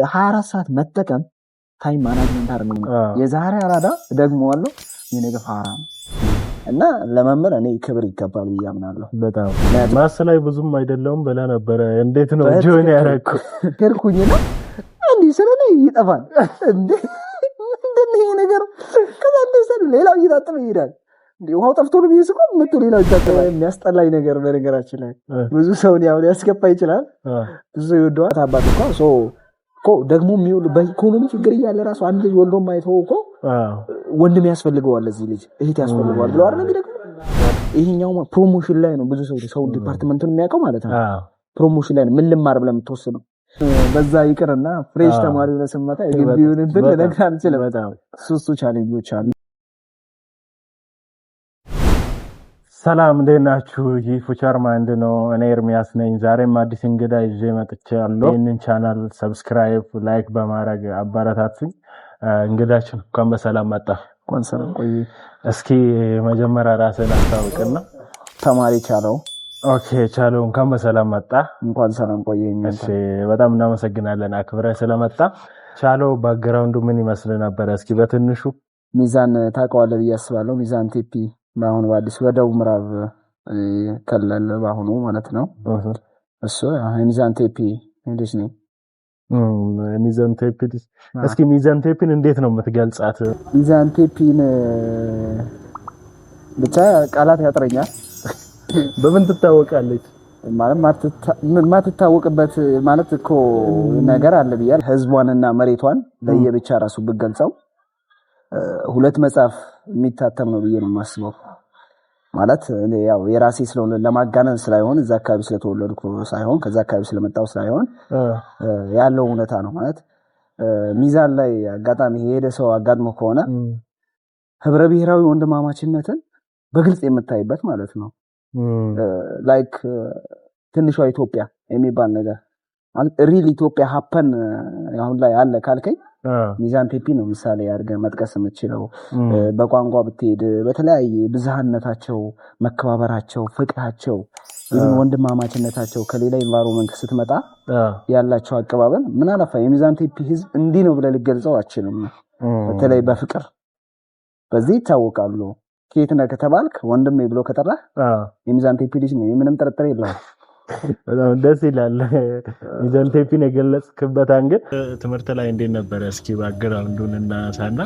24 ሰዓት መጠቀም ታይም ማናጅመንት አይደለም። የዛሬ አራዳ ደግሞ አለው የነገ ፋራ እና ለመመር እኔ ክብር ይገባል ብያምናለሁ። በጣም ማስ ላይ ብዙም አይደለም በላ ነበር። እንዴት ነው ጆይን ያደረኩ ከርኩኝና እንዴ ስለኔ ይጠፋል እንዴ እንደዚህ ነገር ከዛንደሰ ሌላው ይጣጥም ይሄዳል። እንዴ ውሃው ጠፍቶ ነው ቢይስቆ መጥቶ ሌላው ይጣጥማል። የሚያስጠላኝ ነገር በነገራችን ላይ ብዙ ሰው ያው ሊያስከፋ ይችላል። ብዙ ይወደዋል አባት እኮ ደግሞ የሚውል በኢኮኖሚ ችግር እያለ ራሱ አንድ ልጅ ወልዶ ማይተው እኮ ወንድም ያስፈልገዋል እዚህ ልጅ እህት ያስፈልገዋል ብለው አይደል የሚደግሙ። ይሄኛው ፕሮሞሽን ላይ ነው ብዙ ሰው ዲፓርትመንቱን የሚያውቀው ማለት ነው። ፕሮሞሽን ላይ ነው ምን ልማር ብለህ የምትወስነው በዛ ይቅርና ፍሬሽ ተማሪ ሆነ ስመጣ የግቢውን እንትን ለነግራ አንችልም። በጣም ሶስቱ ቻሌንጆች አሉ። ሰላም እንዴት ናችሁ? ይህ ፉቸር ማይንድ ነው። እኔ ኤርሚያስ ነኝ። ዛሬም አዲስ እንግዳ ይዤ መጥቻለሁ። ይህንን ቻናል ሰብስክራይብ፣ ላይክ በማድረግ አባራታቱኝ። እንግዳችን እንኳን በሰላም መጣ። እንኳን ሰላም ቆይ። እስኪ መጀመሪያ ራስህን አስታውቅና። ተማሪ ቻለው። ኦኬ ቻለው፣ እንኳን በሰላም መጣ። እንኳን ሰላም ቆየኝ። እሺ በጣም እናመሰግናለን አክብረህ ስለመጣ። ቻለው ባክግራውንዱ ምን ይመስል ነበር? እስኪ በትንሹ ሚዛን ታውቀዋለህ ብዬ አስባለሁ። ሚዛን ቴፒ በአሁኑ በአዲስ ወደው ምዕራብ ከለል በአሁኑ ማለት ነው። እሱ ሚዛን ቴፒ እንዴት ነው? ሚዛን ቴፒ እስኪ ሚዛን ቴፒን እንዴት ነው የምትገልጻት? ሚዛን ቴፒን ብቻ ቃላት ያጥረኛል። በምን ትታወቃለች? ማለት ማትታወቅበት ማለት እኮ ነገር አለ ብያል። ህዝቧንና መሬቷን ለየብቻ ራሱ ብገልጸው ሁለት መጽሐፍ የሚታተም ነው ብዬ ነው የማስበው። ማለት ያው የራሴ ስለሆነ ለማጋነን ሳይሆን እዛ አካባቢ ስለተወለድኩ ሳይሆን ከዛ አካባቢ ስለመጣው ሳይሆን ያለው እውነታ ነው። ማለት ሚዛን ላይ አጋጣሚ የሄደ ሰው አጋጥሞ ከሆነ ህብረ ብሔራዊ ወንድማማችነትን በግልጽ የምታይበት ማለት ነው። ላይክ ትንሿ ኢትዮጵያ የሚባል ነገር ማለት ሪል ኢትዮጵያ ሀፐን አሁን ላይ አለ ካልከኝ ሚዛን ቴፒ ነው ምሳሌ አድርገህ መጥቀስ የምትችለው። በቋንቋ ብትሄድ በተለያየ ብዝሃነታቸው፣ መከባበራቸው፣ ፍቅራቸው፣ ወንድማማችነታቸው ከሌላ ኢንቫይሮንመንት ስትመጣ ያላቸው አቀባበል ምን አለፋ የሚዛን ቴፒ ህዝብ እንዲህ ነው ብለህ ልገልጸው አችልም። በተለይ በፍቅር በዚህ ይታወቃሉ። ከየት ነህ ከተባልክ ወንድሜ ብሎ ከጠራህ የሚዛን ቴፒ ልጅ ነው፣ ምንም ጥርጥር የለውም። በጣም ደስ ይላል። ሚዛን ቴፒን የገለጽክበት አንግል ትምህርት ላይ እንዴት ነበር? እስኪ ባክግራውንዱን እናሳና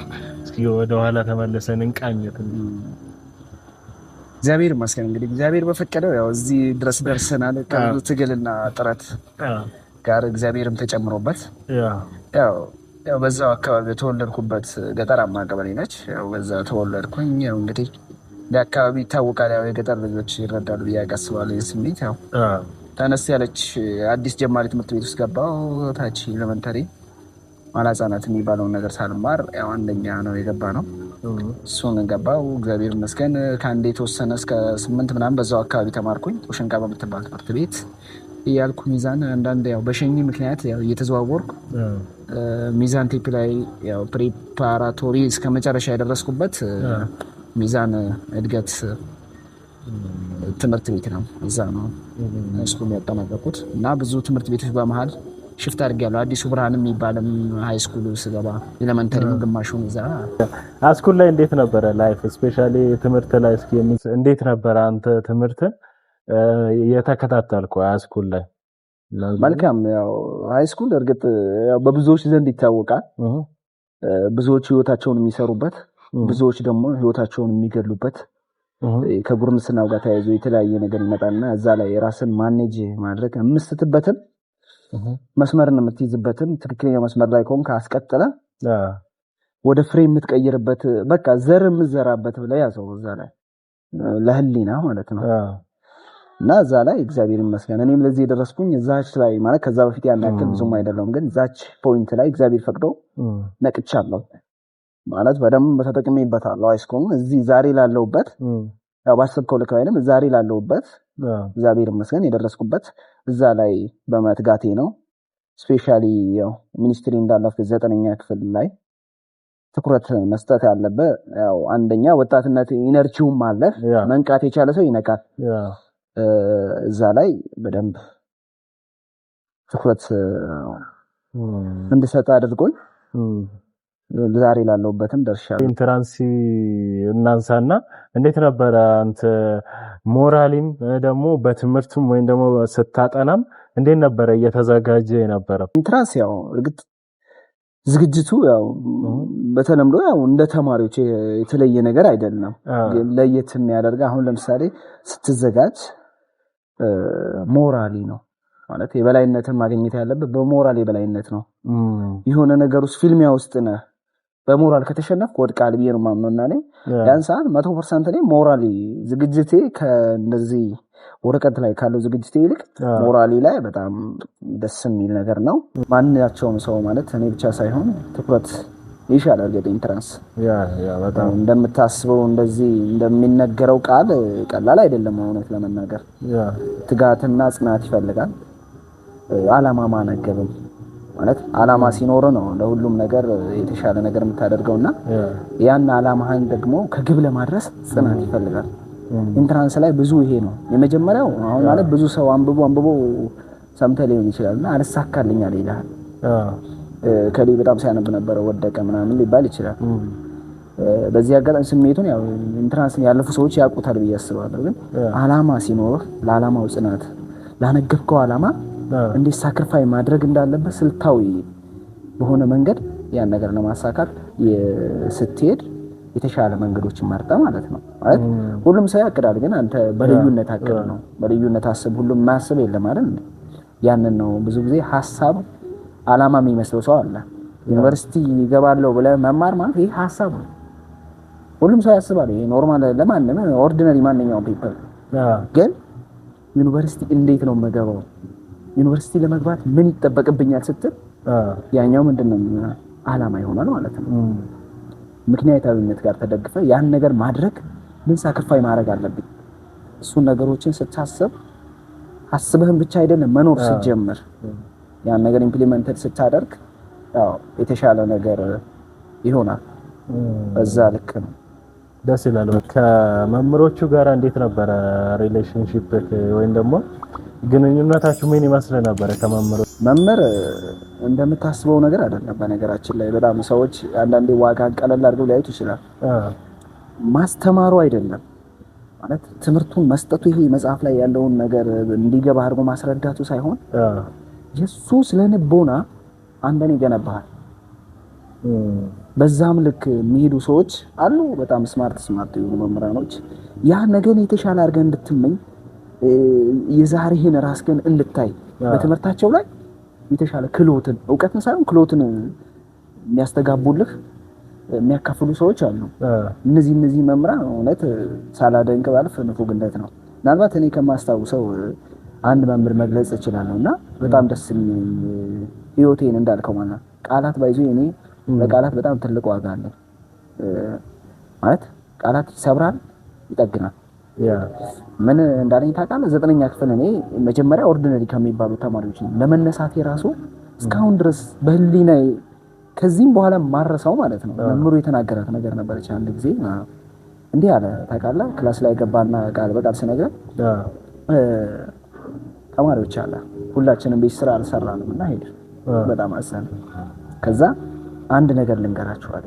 እስኪ ወደ ኋላ ተመለሰን እንቃኘት። እግዚአብሔር ይመስገን እንግዲህ እግዚአብሔር በፈቀደው ያው እዚህ ድረስ ደርሰናል። ከብዙ ትግልና ጥረት ጋር እግዚአብሔርም ተጨምሮበት ያው በዛው አካባቢ የተወለድኩበት ገጠራማ ቀበሌ ነች። ያው በዛ ተወለድኩኝ። ያው እንግዲህ ለአካባቢ ይታወቃል። ያው የገጠር ልጆች ይረዳሉ ብዬ አስባለሁ። የስሜት ያው ተነስ ያለች አዲስ ጀማሪ ትምህርት ቤት ውስጥ ገባሁ። ታች ኤሌመንተሪ ማላ ህጻናት የሚባለውን ነገር ሳልማር ያው አንደኛ ነው የገባ ነው። እሱን ገባሁ። እግዚአብሔር ይመስገን ከአንዴ የተወሰነ እስከ 8 ምናምን በዛው አካባቢ ተማርኩኝ። ጦሸንቃ በምትባል ትምህርት ቤት እያልኩ ሚዛን አንዳንድ ያው በሸኝ ምክንያት ያው እየተዘዋወርኩ ሚዛን ቴፒ ላይ ያው ፕሪፓራቶሪ እስከ መጨረሻ ያደረስኩበት ሚዛን እድገት ትምህርት ቤት ነው። እዛ ነው ስኩል ያጠናቀቁት እና ብዙ ትምህርት ቤቶች በመሃል ሽፍት አድርጌያለሁ። አዲሱ ብርሃን የሚባልም ሃይ ስኩል ስገባ ኤሌመንተሪ ግማሹን እዛ። ሃይስኩል ላይ እንዴት ነበረ ላይፍ ስፔሻሊ ትምህርት ላይ እስኪ እንዴት ነበረ አንተ ትምህርትን የተከታተልከው ሃይስኩል ላይ? መልካም ያው ሃይስኩል እርግጥ ያው በብዙዎች ዘንድ ይታወቃል። ብዙዎች ህይወታቸውን የሚሰሩበት፣ ብዙዎች ደግሞ ህይወታቸውን የሚገሉበት ከጉርምስናው ጋር ተያይዞ የተለያየ ነገር ይመጣልና እዛ ላይ ራስን ማኔጅ ማድረግ የምስትበትን መስመርን የምትይዝበትን ትክክለኛ መስመር ላይ ከሆንክ አስቀጥለ ወደ ፍሬ የምትቀይርበት በቃ ዘር የምትዘራበት ብለህ ያዘው እዛ ላይ ለህሊና ማለት ነው። እና እዛ ላይ እግዚአብሔር ይመስገን እኔም ለዚህ የደረስኩኝ እዛች ላይ ማለት ከዛ በፊት ያን ያክል ብዙም አይደለም፣ ግን እዛች ፖይንት ላይ እግዚአብሔር ፈቅዶ ነቅቻለሁ ማለት በደንብ ተጠቅሜበታለሁ። ሃይስኩል እዚህ ዛሬ ላለሁበት ያው ባሰብከው ልክ አይደለም ዛሬ ላለሁበት እግዚአብሔር ይመስገን የደረስኩበት እዛ ላይ በመትጋቴ ነው። ስፔሻሊ ያው ሚኒስትሪ እንዳለፈ 9ኛ ክፍል ላይ ትኩረት መስጠት ያለበት ያው አንደኛ ወጣትነት ኢነርጂውም አለ፣ መንቃት የቻለ ሰው ይነቃል። እዛ ላይ በደንብ ትኩረት እንድሰጥ አድርጎኝ ዛሬ ላለሁበትም ደርሻለሁ። ኢንትራንስ እናንሳና እንዴት ነበር አንተ ሞራሊም ደግሞ በትምህርቱም ወይም ደግሞ ስታጠናም እንዴት ነበር እየተዘጋጀ የነበረው? ኢንትራንስ ያው እርግጥ ዝግጅቱ ያው በተለምዶ ያው እንደ ተማሪዎች የተለየ ነገር አይደለም። ግን ለየት የሚያደርግ አሁን ለምሳሌ ስትዘጋጅ ሞራሊ ነው ማለት የበላይነትን ማግኘት ያለበት በሞራል የበላይነት ነው። የሆነ ነገር ውስጥ ፊልሚያ ውስጥ ነህ በሞራል ከተሸነፍክ ወድቃል ብዬ ነው ማምነውና እኔ ያን ሰዓት 100% እኔ ሞራሊ ዝግጅቴ ከእንደዚህ ወረቀት ላይ ካለው ዝግጅቴ ይልቅ ሞራሊ ላይ በጣም ደስ የሚል ነገር ነው። ማንኛቸውም ሰው ማለት እኔ ብቻ ሳይሆን ትኩረት ይሻላል ገደ ኢንትራንስ ያ በጣም እንደምታስበው እንደዚህ እንደሚነገረው ቃል ቀላል አይደለም። እውነት ለመናገር ትጋትና ጽናት ይፈልጋል። አላማ ማነገብም ማለት አላማ ሲኖር ነው ለሁሉም ነገር የተሻለ ነገር የምታደርገውና ያን አላማህን ደግሞ ከግብ ለማድረስ ጽናት ይፈልጋል። ኢንትራንስ ላይ ብዙ ይሄ ነው የመጀመሪያው። አሁን ማለት ብዙ ሰው አንብቦ ሰምተህ ሊሆን ይችላልና አልሳካልኝ አለ ይላል። ከሌ በጣም ሲያነብ ነበር ወደቀ ምናምን ሊባል ይችላል። በዚህ አጋጣሚ ስሜቱን ያው ኢንትራንስን ያለፉ ሰዎች ያውቁታል ብዬ አስባለሁ። ግን አላማ ሲኖር ለአላማው ጽናት ላነገብከው አላማ እንዴት ሳክሪፋይ ማድረግ እንዳለበት ስልታዊ በሆነ መንገድ ያን ነገር ለማሳካት ስትሄድ የተሻለ መንገዶችን መርጠ ማለት ነው። ማለት ሁሉም ሰው ያቅዳል፣ ግን አንተ በልዩነት አቅድ ነው። በልዩነት አስብ። ሁሉም ማስብ የለም አይደል? ያንን ነው ብዙ ጊዜ ሐሳብ አላማ የሚመስለው ሰው አለ። ዩኒቨርሲቲ ይገባለሁ ብለህ መማር ማለት ይሄ ሐሳብ ነው። ሁሉም ሰው ያስባል። ይሄ ኖርማል ለማንም ኦርዲነሪ ማንኛውም ፒፕል። ግን ዩኒቨርሲቲ እንዴት ነው የምገባው? ዩኒቨርሲቲ ለመግባት ምን ይጠበቅብኛል ስትል ያኛው ምንድነው አላማ ይሆናል ማለት ነው። ምክንያታዊነት ጋር ተደግፈ ያን ነገር ማድረግ ምን ሳክሪፋይ ማድረግ አለብኝ? እሱን ነገሮችን ስታስብ አስበህም ብቻ አይደለም መኖር ስትጀምር ያን ነገር ኢምፕሊመንትድ ስታደርግ ያው የተሻለ ነገር ይሆናል። በዛ ልክ ነው። ደስ ይላል። ከመምሮቹ ጋር እንዴት ነበረ ሪሌሽንሺፕ ወይም ደግሞ ግንኙነታችሁ ምን ይመስል ነበር? መምህር እንደምታስበው ነገር አይደለም። በነገራችን ላይ በጣም ሰዎች አንዳንዴ ዋጋን ቀለል አድርገው ሊያዩት ይችላል። ማስተማሩ አይደለም ማለት ትምህርቱን መስጠቱ ይሄ መጽሐፍ ላይ ያለውን ነገር እንዲገባ አድርጎ ማስረዳቱ ሳይሆን የሱ ስለንቦና አንደን ይገነባል። በዛም ልክ የሚሄዱ ሰዎች አሉ፣ በጣም ስማርት የሆኑ መምህራኖች ያ ነገር የተሻለ አድርገን እንድትመኝ የዛሬህን ራስህን እንድታይ በትምህርታቸው ላይ የተሻለ ክሎትን ዕውቀትን ሳይሆን ክሎትን የሚያስተጋቡልህ የሚያካፍሉ ሰዎች አሉ። እነዚህ መምህራን እውነት ሳላደንቅ ባልፍ ንፉግነት ነው። ምናልባት እኔ ከማስታውሰው አንድ መምህር መግለጽ እችላለሁና በጣም ደስ የሚል ህይወቴን እንዳልከው ማለት ቃላት ባይዞ እኔ ለቃላት በጣም ትልቅ ዋጋ አለኝ። ማለት ቃላት ይሰብራል፣ ይጠግናል። ምን እንዳለኝ ታውቃለህ? 9ኛ ክፍል እኔ መጀመሪያ ኦርዲነሪ ከሚባሉ ተማሪዎች ነኝ። ለመነሳቴ ራሱ እስካሁን ድረስ በህሊናዬ ከዚህም በኋላ ማረሳው ማለት ነው። መምህሩ የተናገራት ነገር ነበረች። አንድ ጊዜ እንዲህ አለ ታውቃለህ? ክላስ ላይ ገባና ቃል በቃል ሲነግረን ተማሪዎች አለ ሁላችንም ቤት ስራ አልሰራንም እና ሄድ በጣም አሰነ። ከዛ አንድ ነገር ልንገራችሁ አለ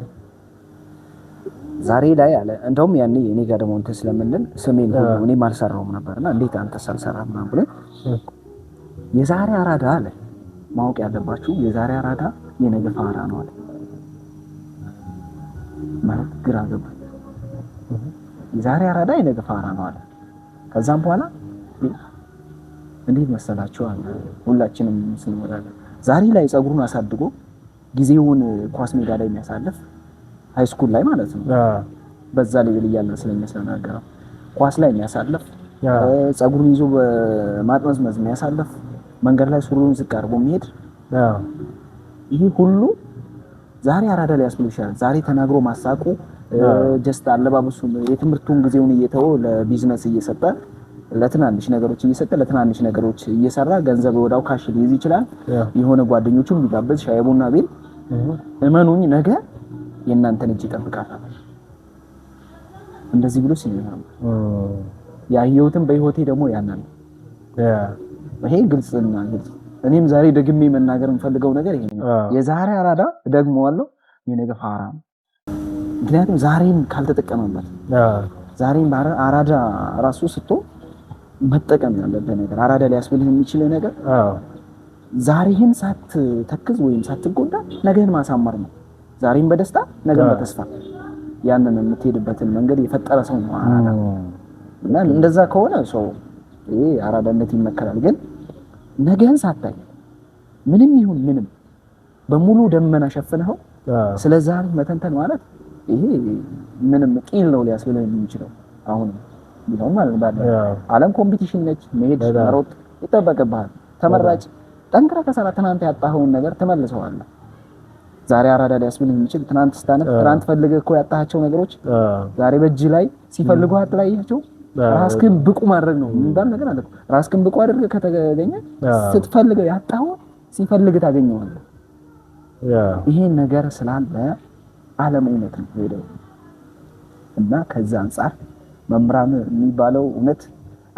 ዛሬ ላይ አለ። እንደውም ያኔ እኔ ጋር ደግሞ እንትን ስለምንል ስሜን ሁሉ እኔም አልሰራሁም ነበርና እንዴት አንተ ሳልሰራ ምናምን ብለን የዛሬ አራዳ አለ ማወቅ ያለባችሁ የዛሬ አራዳ የነገ ፋራ ነው አለ። ማለት ግራ ገባ። የዛሬ አራዳ የነገ ፋራ ነው አለ። ከዛም በኋላ እንዴት መሰላችሁ አለ ሁላችንም ስንወዳለ ዛሬ ላይ ጸጉሩን አሳድጎ ጊዜውን ኳስ ሜዳ ላይ የሚያሳልፍ ሃይ ስኩል ላይ ማለት ነው። በዛ ላይ ይልያል ስለሚያስናገረው ኳስ ላይ የሚያሳልፍ ጸጉሩን ይዞ በማጥመዝመዝ የሚያሳልፍ መንገድ ላይ ሱሪውን ዝቅ አድርጎ የሚሄድ ይሄ ሁሉ ዛሬ አራዳ ላይ ያስብሉ ይችላል። ዛሬ ተናግሮ ማሳቁ ጀስት አለባበሱን የትምህርቱን ጊዜውን እየተወ ለቢዝነስ እየሰጠ ለትናንሽ ነገሮች እየሰጠ ለትናንሽ ነገሮች እየሰራ ገንዘብ ወዳው ካሽ ሊይዝ ይችላል። የሆነ ጓደኞቹን ቢጋበዝ ሻይ ቡና ቢል እመኑኝ ነገ የእናንተን እጅ ይጠብቃል። እንደዚህ ብሎ ሲነገር ያየሁትን በህይወቴ ደግሞ ያናል ይሄ ግልጽና ግልጽ እኔም ዛሬ ደግሜ መናገር የምፈልገው ነገር ይሄ ነው። የዛሬ አራዳ ደግሞዋለሁ የነገ ፋራ። ምክንያቱም ዛሬን ካልተጠቀመበት ዛሬን አራዳ ራሱ ስትሆን መጠቀም ያለበት ነገር አራዳ ሊያስብልህ የሚችል ነገር ዛሬህን ሳትተክዝ ወይም ሳትጎዳ ነገህን ማሳመር ነው። ዛሬን በደስታ ነገን በተስፋ ያንን የምትሄድበትን መንገድ የፈጠረ ሰው ነው አራዳ። እና እንደዛ ከሆነ ሰው ይሄ አራዳነት ይመከራል። ግን ነገህን ሳታይ ምንም ይሁን ምንም በሙሉ ደመና ሸፍነው ስለዛ መተንተን ማለት ይሄ ምንም ቂል ነው ሊያስብልህ የሚችለው አሁን ነው ማለት ነው። ዓለም ኮምፒቲሽን ነች። መሄድ መሮጥ ይጠበቅብሃል። ተመራጭ ጠንክራ ከሰራ ትናንት ያጣኸውን ነገር ትመልሰዋለህ። ዛሬ አራዳ ሊያስብልህ የሚችል ትናንት ስታነብ ትናንት ፈልገህ እኮ ያጣሃቸው ነገሮች ዛሬ በእጅ ላይ ሲፈልጉ አትላያቸው። ራስህን ብቁ ማድረግ ነው እንዳል ነገር አለ። ራስህን ብቁ አድርገህ ከተገኘ ስትፈልገው ያጣኸውን ሲፈልግህ ታገኘዋለህ። ይሄን ነገር ስላለ ዓለም እውነት ነው ሄደው እና ከዛ አንፃር መምራን የሚባለው እውነት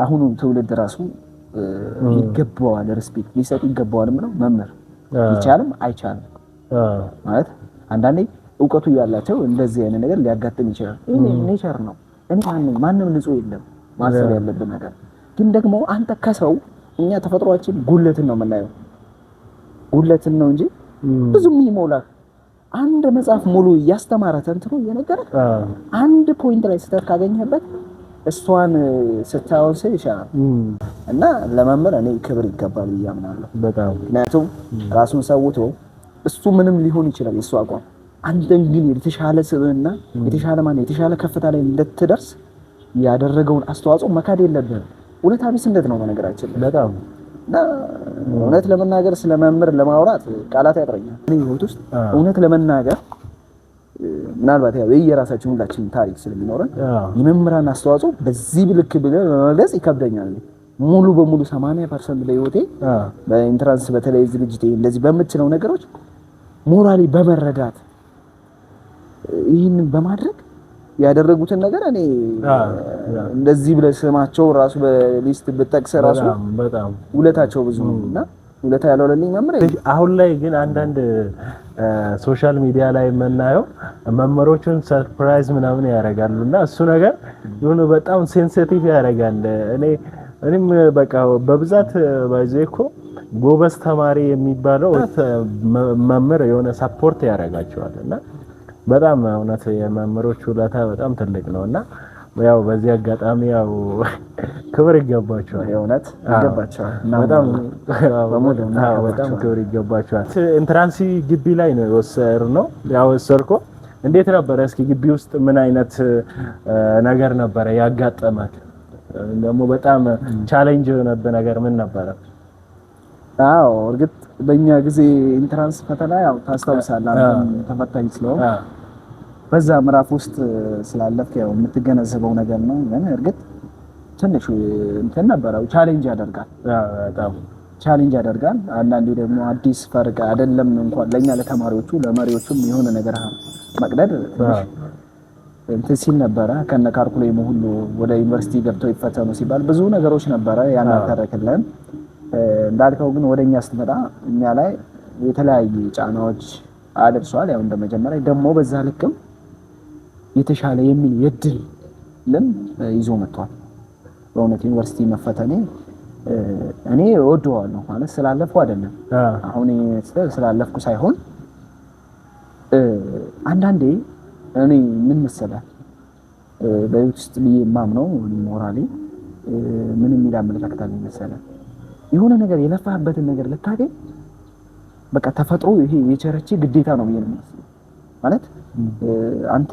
አሁኑ ትውልድ ራሱ ይገባዋል፣ ሪስፔክት ሊሰጥ ይገባዋል ነው መምህር ይቻልም አይቻልም ማለት አንዳንዴ ዕውቀቱ ያላቸው እንደዚህ አይነት ነገር ሊያጋጥም ይችላል። ይሄ ኔቸር ነው። እኔ ማንም ንጹህ የለም ማሰብ ያለብን ነገር ግን ደግሞ አንተ ከሰው እኛ ተፈጥሯችን ጉለትን ነው የምናየው ጉለትን ነው እንጂ ብዙም ይሞላል። አንድ መጽሐፍ ሙሉ ያስተማረ ተንትኖ የነገረ አንድ ፖይንት ላይ ስተት ካገኘበት እሷን ስታወስ ይሻላል እና ለመምህር እኔ ክብር ይገባል ያምናለሁ በጣም ምክንያቱም ራሱን ሰውቶ እሱ ምንም ሊሆን ይችላል የሱ አቋም አንተን ግን የተሻለ ስብዕና የተሻለ ከፍታ ላይ እንድትደርስ ያደረገውን አስተዋጽኦ መካድ የለብህም። ሁለት አቢስ እንዴት ነው ነገራችን በጣም እና እውነት ለመናገር ስለመምህር ለማውራት ቃላት ያጥረኛል። እኔ ህይወት ውስጥ እውነት ለመናገር ምናልባት ያው የራሳችን ሁላችን ታሪክ ስለሚኖረን የመምህራን አስተዋጽኦ በዚህ ልክ ብለን መግለጽ ይከብደኛል። ሙሉ በሙሉ 80% በህይወቴ በኢንትራንስ በተለይ ዝግጅቴ እንደዚህ በምትችለው ነገሮች ሞራሊ በመረዳት ይህንን በማድረግ ያደረጉትን ነገር እኔ እንደዚህ ብለ ስማቸው ራሱ በሊስት በጠቅሰ ራሱ በጣም ውለታቸው ብዙ ነውና ውለታ ያለውልኝ መምህር። አሁን ላይ ግን አንዳንድ ሶሻል ሚዲያ ላይ የምናየው መምህሮቹን ሰርፕራይዝ ምናምን ያደርጋሉና እሱ ነገር የሆነ በጣም ሴንሲቲቭ ያደርጋል። እኔም በቃ በብዛት ባይዘይኮ ጎበዝ ተማሪ የሚባለው መምህር የሆነ ሰፖርት ያደርጋቸዋልና በጣም እውነት የመምህሮቹ ውለታ በጣም ትልቅ ነውና ያው በዚህ አጋጣሚ ያው ክብር ይገባቸዋል። የእውነት ይገባቸዋል። በጣም ክብር ይገባቸዋል። ኢንትራንስ ግቢ ላይ ነው የወሰድነው። ያው ወሰድከው እንዴት ነበር? እስኪ ግቢ ውስጥ ምን አይነት ነገር ነበር ያጋጠመክ? ደግሞ በጣም ቻሌንጅ የሆነብህ ነገር ምን ነበር? አዎ እርግጥ በእኛ ጊዜ ኢንትራንስ ፈተና ያው ታስታውሳለህ ተፈታኝ ስለሆነ በዛ ምዕራፍ ውስጥ ስላለፍክ ያው የምትገነዘበው ነገር ነው። ግን እርግጥ ትንሽ እንትን ነበረው ቻሌንጅ ያደርጋል። በጣም ቻሌንጅ ያደርጋል። አንዳንዴ ደግሞ አዲስ ፈርቅ አይደለም እንኳን ለኛ ለተማሪዎቹ ለመሪዎቹም የሆነ ነገር መቅደድ ትንሽ እንትን ሲል ነበረ። ከነ ካርኩሌሙ ሁሉ ወደ ዩኒቨርሲቲ ገብተው ይፈተኑ ሲባል ብዙ ነገሮች ነበረ ያናተረክልን። እንዳልከው ግን ወደኛ ስትመጣ እኛ ላይ የተለያዩ ጫናዎች አድርሷል። ያው እንደመጀመሪያ ደግሞ በዛ ልክም የተሻለ የሚል የድል ለም ይዞ መጥቷል። በእውነት ዩኒቨርሲቲ መፈተኔ እኔ ወደዋለሁ ማለት ስላለፍኩ አይደለም። አሁን ስላለፍኩ ሳይሆን አንዳንዴ እኔ ምን መሰለህ በህይወት ውስጥ ማምነው ሞራሊ ምን የሚል አመለካከት አለኝ መሰለህ የሆነ ነገር የለፋህበትን ነገር ልታገኝ በቃ ተፈጥሮ ይሄ የቸረቺ ግዴታ ነው ብዬ ነው የማስበው። ማለት አንተ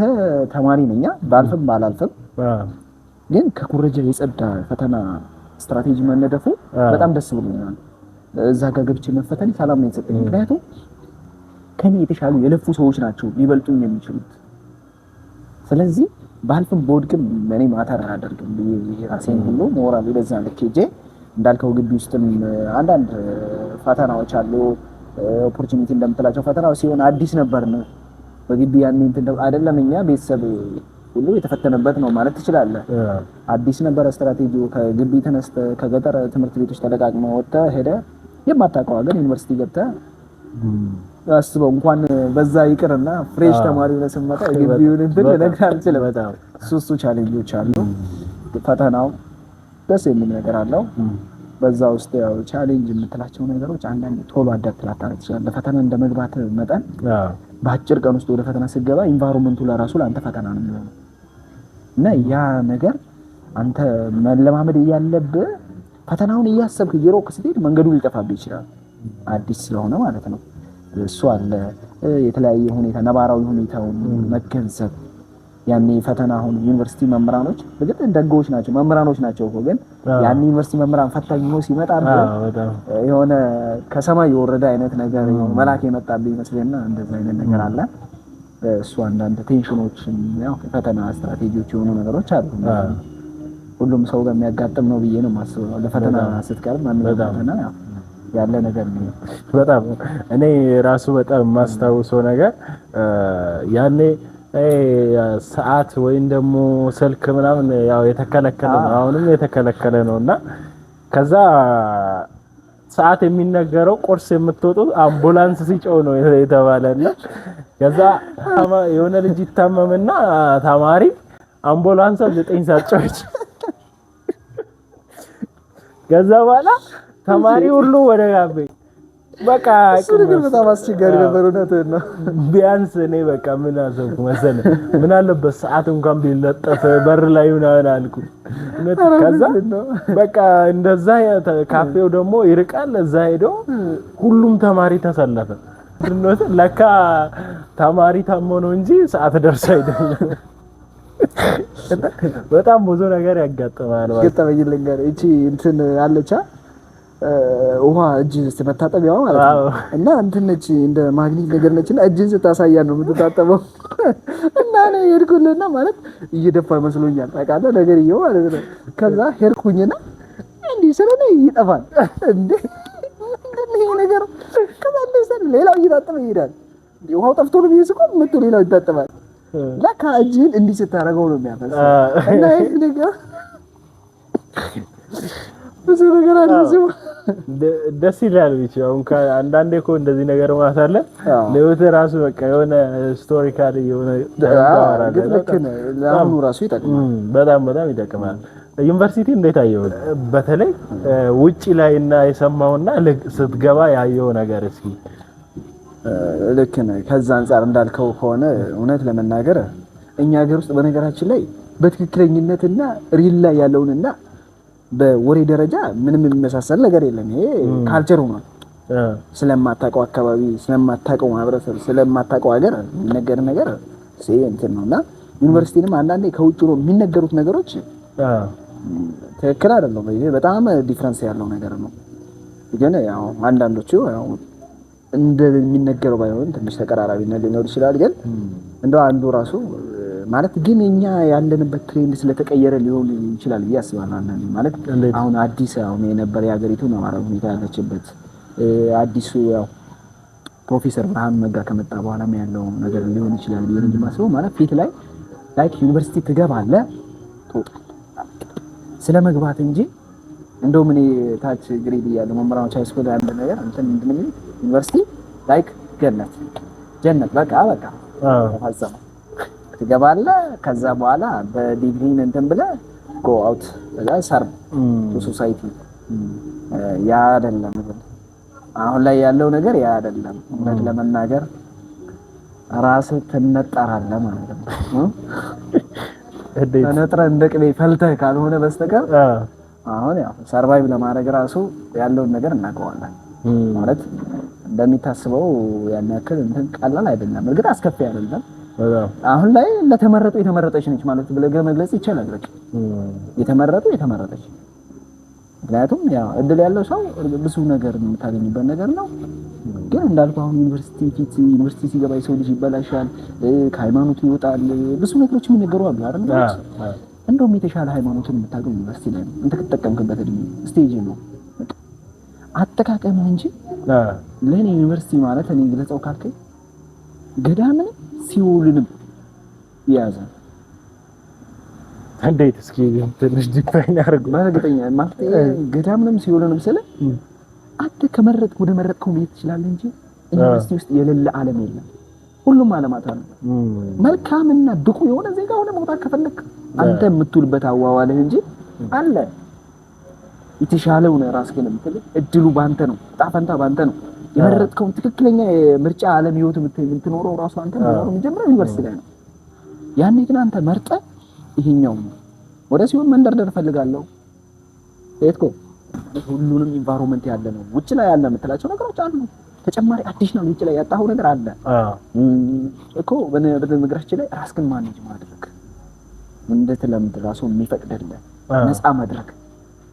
ተማሪ ነኛ ባልፈም ባላልፈም ግን ከኩረጃ የጸዳ ፈተና ስትራቴጂ መነደፉ በጣም ደስ ብሎኛል። እዛ ጋር ገብቼ መፈተን ሰላም ነው የሰጠኝ። ምክንያቱም ከኔ የተሻሉ የለፉ ሰዎች ናቸው ሊበልጡኝ የሚችሉት። ስለዚህ ባልፈም ቦድቅም እኔ ማተር አደርግም ብዬ ራሴን ሁሉ ሞራል ወደዛ ልኬጄ እንዳልከው ግቢ ውስጥም አንዳንድ ፈተናዎች አሉ። ኦፖርቹኒቲ እንደምትላቸው ፈተናው ሲሆን አዲስ ነበር ነው በግቢ ያኔ እንትን አይደለም እኛ ቤተሰብ ሁሉ የተፈተነበት ነው ማለት ትችላለህ። አዲስ ነበር ስትራቴጂው። ከግቢ ተነስተ ከገጠር ትምህርት ቤቶች ተለቃቅመው ወጣ ሄደ የማታውቀው ሀገር ዩኒቨርሲቲ ገብተህ አስበው እንኳን በዛ ይቅርና ፍሬሽ ተማሪ ሆነ ስመጣ ግቢውን እንትን ልነግርህ አልችልም። እሱ ቻሌንጆች አሉ። ፈተናው ደስ የሚል ነገር አለው። በዛ ውስጥ ያው ቻሌንጅ የምትላቸው ነገሮች አንዳንድ ቶሎ አዳፕት ላታረግ ትችላለህ። ፈተና እንደመግባት መጠን በአጭር ቀን ውስጥ ወደ ፈተና ስትገባ ኢንቫይሮንመንቱ ለራሱ ለአንተ ፈተና ነው የሚሆነው እና ያ ነገር አንተ መለማመድ ያለብህ ፈተናውን እያሰብክ እየሮክ ስትሄድ መንገዱ ሊጠፋብህ ይችላል። አዲስ ስለሆነ ማለት ነው። እሱ አለ የተለያየ ሁኔታ ነባራዊ ሁኔታውን መገንዘብ ያኔ ፈተና አሁን ዩኒቨርሲቲ መምህራኖች በግድ ደጎች ናቸው መምህራኖች ናቸው እኮ ግን ያኔ ዩኒቨርሲቲ መምህራን ፈታኝ ሆኖ ሲመጣ የሆነ ከሰማይ የወረደ አይነት ነገር መላክ የመጣብኝ ይመስልና እንደዛ አይነት ነገር አለ። እሱ አንዳንድ ቴንሽኖች ያው ፈተና ስትራቴጂዎች የሆኑ ነገሮች አሉ። ሁሉም ሰው ጋር የሚያጋጥም ነው ብዬ ነው የማስበው። ለፈተና ስትቀርብ ፈተና ያለ ነገር ነው። በጣም እኔ ራሱ በጣም የማስታውሰው ነገር ያኔ ሰዓት ወይም ደግሞ ስልክ ምናምን ያው የተከለከለ ነው፣ አሁንም የተከለከለ ነውና ከዛ ሰዓት የሚነገረው ቁርስ የምትወጡት አምቡላንስ ሲጮህ ነው የተባለና ከዛ የሆነ ልጅ ይታመምና ተማሪ አምቡላንስ 9 ሰዓት ጮኸች። ከዛ በኋላ ተማሪ ሁሉ ወደ ጋቤ በቃ እሱ ነገር በጣም አስቸጋሪ ነበር። እውነትህን ነው። ቢያንስ እኔ በቃ ምን አሰብኩ መሰለህ ምን አለበት ሰዓት እንኳን ቢለጠፍ በር ላይ ምናምን አልኩ። ከዛ በቃ እንደዛ ካፌው ደግሞ ይርቃል። እዛ ሄዶ ሁሉም ተማሪ ተሰለፈ። ለካ ተማሪ ታሞ ነው እንጂ ሰዓት ደርሶ አይደለም። በጣም ብዙ ነገር ያጋጥማል። ገጠመኝ ልንገርህ። እቺ እንትን አለቻ ውሃ እጅ መታጠቢያው ማለት ነው እና እንትን ነች እንደ ማግኔት ነገር ነችና እጅን ስታሳያ ነው የምትታጠበው እና እኔ ሄድኩልና ማለት እየደፋ መስሎኛል ታውቃለህ ነገርየው ማለት ነው። ከዛ ሄድኩኝና እንዲህ ስለኔ ይጠፋል እንዴ ይሄ ነገር ከዛ እንደሰለ ሌላው እየታጠበ ይሄዳል። ውሃው ጠፍቶ ነው ቢይዝቆ ምት ሌላው ይታጠባል። ለካ እጅን እንዲህ ስታረገው ነው የሚያፈሰው እና ይሄ ነገር ብዙ ነገር አለዚህ ደስ ይላል። ብቻ እንኳን አንዳንዴ እኮ እንደዚህ ነገር ማሳለፍ ለውት ራሱ በቃ የሆነ ስቶሪካል የሆነ ለአሁኑ ራሱ ይጠቅማል። በጣም በጣም ይጠቅማል። ዩኒቨርሲቲ እንዴት አየው? በተለይ ውጪ ላይና የሰማውና ስትገባ ያየው ነገር እስኪ። ልክ ነህ። ከዛ አንፃር እንዳልከው ከሆነ እውነት ለመናገር እኛ ሀገር ውስጥ በነገራችን ላይ በትክክለኝነትና ሪል ላይ ያለውንና በወሬ ደረጃ ምንም የሚመሳሰል ነገር የለም። ይሄ ካልቸሩ ነው። ስለማታውቀው አካባቢ፣ ስለማታውቀው ማህበረሰብ፣ ስለማታውቀው ሀገር የሚነገር ነገር እንትን ነውና ዩኒቨርሲቲንም አንዳንዴ ከውጭ ነው የሚነገሩት ነገሮች ትክክል አይደለም። ይሄ በጣም ዲፈረንስ ያለው ነገር ነው። ግን ያው አንዳንዶቹ ያው እንደሚነገረው ባይሆን ትንሽ ተቀራራቢነት ሊኖር ይችላል። ግን እንደው አንዱ ራሱ ማለት ግን እኛ ያለንበት ትሬንድ ስለተቀየረ ሊሆን ይችላል ብዬ አስባለሁ። ማለት አሁን አዲስ አሁን የነበረ የሀገሪቱ ነባራዊ ሁኔታ ያለችበት አዲሱ ያው ፕሮፌሰር ብርሃኑ ነጋ ከመጣ በኋላ ያለው ነገር ሊሆን ይችላል ብዬ ነው የማስበው። ማለት ፊት ላይ ላይክ ዩኒቨርሲቲ ትገባለህ ትወጣለህ ስለመግባት እንጂ እንደው ምን ታች ግሬድ ያለው መምህራኖች ሃይስኩል ያለ ነገር እንትን ምንድነው ዩኒቨርሲቲ ላይክ ጀነት በቃ ተፈጸመ ትገባለህ። ከዛ በኋላ በዲግሪ እንትን ብለህ ጎ አውት ከዛ ሰርቭ ቱ ሶሳይቲ ያ አይደለም። አሁን ላይ ያለው ነገር ያ አይደለም። እውነት ለመናገር ራስህ ትነጠራለህ ማለት ነው። ተነጥረህ እንደ ቅቤ ፈልተህ ካልሆነ በስተቀር አሁን ያው ሰርቫይቭ ለማድረግ ራሱ ያለውን ነገር እናውቀዋለን። ማለት እንደሚታስበው ያን ያክል እንትን ቀላል አይደለም። እርግጥ አስከፊ አይደለም። አሁን ላይ ለተመረጡ የተመረጠች ነች ማለት ብለህ መግለጽ ይቻላል። በቃ የተመረጠች ምክንያቱም ያው እድል ያለው ሰው ብዙ ነገር የምታገኝበት ነገር ነው። ግን እንዳልኩህ አሁን ዩኒቨርሲቲ ሲገባ የሰው ልጅ ይበላሻል፣ ከሃይማኖቱ ይወጣል፣ ብዙ ነገሮች የሚነገሩ አሉ አይደል? እንደውም የተሻለ ሃይማኖትን የምታገኘው ዩኒቨርሲቲ ላይ ነው። እንተ ከተጠቀምክበት ስቴጅ ነው አጠቃቀም እንጂ ለኔ ዩኒቨርሲቲ ማለት እኔ ግለጸው ካልከኝ ገዳምን ሲውልንም ያዘ እንዴት እስኪ ትንሽ ዲፋይን አድርጉ። ማለትኛ ማለት ገዳምንም ሲውልንም ስለ አንተ ከመረጥክ ወደ መረጥከው መሄድ ትችላለህ እንጂ ዩኒቨርሲቲ ውስጥ የሌለ ዓለም የለም። ሁሉም ዓለማት አሉ። መልካምና ብቁ የሆነ ዜጋ ሆነ መውጣት ከፈለክ አንተ የምትውልበት አዋዋልህ እንጂ አለ የተሻለው ነው። ራስህን የምትልህ እድሉ ባንተ ነው። ጣፈንታ ባንተ ነው። የመረጥከውን ትክክለኛ የምርጫ ዓለም ህይወት የምትኖረው ራሱ አንተ ነው። መጀመሪያ ዩኒቨርሲቲ ላይ ነው። ያኔ ግን አንተ መርጠህ ይሄኛው ወደ ሲሆን መንደርደር ፈልጋለሁ እኮ ሁሉንም ኢንቫይሮንመንት ያለ ነው። ውጭ ላይ ያለ የምትላቸው ነገሮች አሉ። ተጨማሪ አዲሽናል ውጭ ላይ ያጣው ነገር አለ እኮ። በነገራችን ላይ ራስህን ማኔጅ ማድረግ እንደተለምድ ራሱ የሚፈቅድልህ ነፃ መድረክ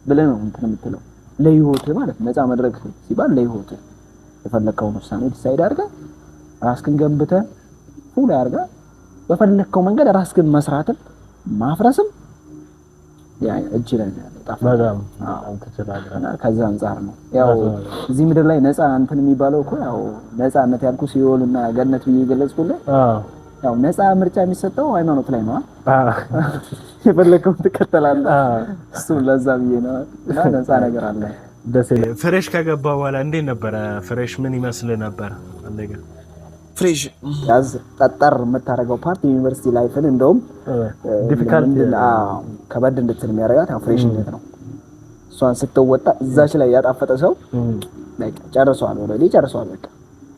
ብለህ ነው እንትን የምትለው ለህይወት ማለት ነፃ መድረክ ሲባል ለህይወት የፈለከውን ውሳኔ ዲሳይድ አድርገህ ራስህን ገንብተህ ፉል አድርገህ በፈለከው መንገድ ራስህን መስራትም ማፍረስም ያ እጅ ላይ ነው። በጣም ተጨላግራ ከዛ አንፃር ነው ያው እዚህ ምድር ላይ ነፃ እንትን የሚባለው እኮ ያው ነፃነት ያልኩ ሲኦልና ገነት ብዬ ገለጽኩልህ። ያው ነፃ ምርጫ የሚሰጠው ሃይማኖት ላይ ነው። የፈለከውን ትከተላለህ። እሱ ለዛ ብዬ ነው ነፃ ነገር አለ። ደስ ይላል። ፍሬሽ ከገባ በኋላ እንዴት ነበረ? ፍሬሽ ምን ይመስል ነበር? አንደኛ ፍሬሽ ያዝ ጠጠር የምታረገው ፓርት ዩኒቨርሲቲ ላይፍን እንደውም ዲፊካልት ከበድ እንድትል የሚያደርጋት ያው ፍሬሽነት ነው። እሷን ስትወጣ እዛች ላይ ያጣፈጠ ሰው በቃ ጨርሷል፣ ኦልሬዲ ጨርሷል በቃ።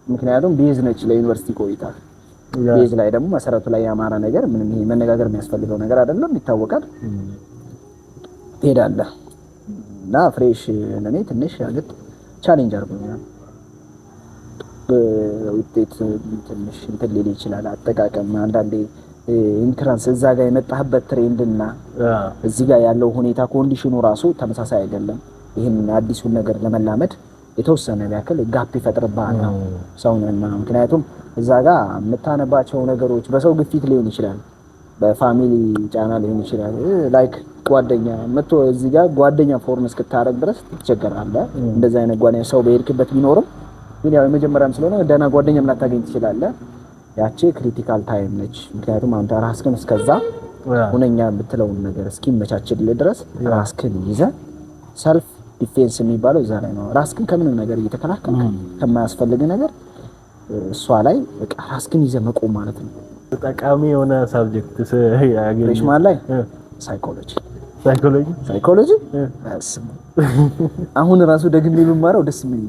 ምክንያቱም ቤዝ ነች ለዩኒቨርሲቲ ቆይታ። ቤዝ ላይ ደግሞ መሰረቱ ላይ ያማረ ነገር ምንም ይሄ መነጋገር የሚያስፈልገው ነገር አይደለም፣ ይታወቃል። ትሄዳለህ እና ፍሬሽ ለኔ ትንሽ ያግጥ ቻሌንጅ አድርጎኛል። ውጤት ትንሽ እንትን ሊል ይችላል። አጠቃቀም አንዳንዴ ኢንትራንስ እዛ ጋር የመጣህበት ትሬንድ እና እዚህ ጋር ያለው ሁኔታ ኮንዲሽኑ ራሱ ተመሳሳይ አይደለም። ይሄን አዲሱን ነገር ለመላመድ የተወሰነ ያክል ጋፕ ይፈጥርብሃል ሰውነና። ምክንያቱም እዛ ጋር የምታነባቸው ነገሮች በሰው ግፊት ሊሆን ይችላል፣ በፋሚሊ ጫና ሊሆን ይችላል። ላይክ ጓደኛ መጥቶ እዚህ ጋር ጓደኛ ፎርም እስክታረግ ድረስ ትቸገራለህ። እንደዛ አይነት ጓደኛ ሰው በሄድክበት ቢኖርም ግን ያው የመጀመሪያም ስለሆነ ደህና ጓደኛም ላታገኝ ትችላለህ። ያቺ ክሪቲካል ታይም ነች። ምክንያቱም አንተ ራስህን እስከዛ ሁነኛ የምትለውን ነገር እስኪመቻችልህ ድረስ ራስህን ይዘህ ሰልፍ ዲፌንስ የሚባለው እዛ ላይ ነው። ራስህን ከምንም ነገር እየተከላከልክ ከማያስፈልግ ነገር እሷ ላይ በቃ ራስህን ይዘህ መቆም ማለት ነው። ጠቃሚ የሆነ ሳብጀክት ያገኘሽ ማለት ላይ ሳይኮሎጂ አሁን ራሱ ደግሜ የምማረው ደስ የሚል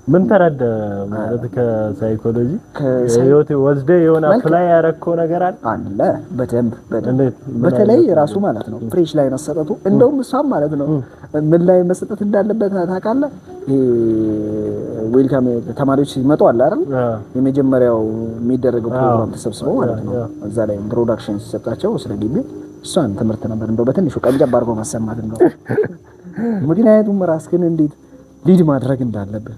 ምን ተረዳ ማለት ከሳይኮሎጂ ከህይወት ወስደ የሆነ አፕላይ ያረከው ነገር አለ በደንብ በተለይ ራሱ ማለት ነው ፍሬሽ ላይ መሰጠቱ እንደውም እሷም ማለት ነው ምን ላይ መሰጠት እንዳለበት ታውቃለህ። ዌልካም ተማሪዎች ሲመጡ አለ አይደል የመጀመሪያው የሚደረገው ፕሮግራም ተሰብስበው ማለት ነው እዛ ላይ ኢንትሮዳክሽን ሲሰጣቸው ስለ ግቢ እሷን ትምህርት ነበር እንደው በትንሹ ቀንጨብ አድርጎ ማሰማት ነው። ምክንያቱም ራስህን እንዴት ሊድ ማድረግ እንዳለበት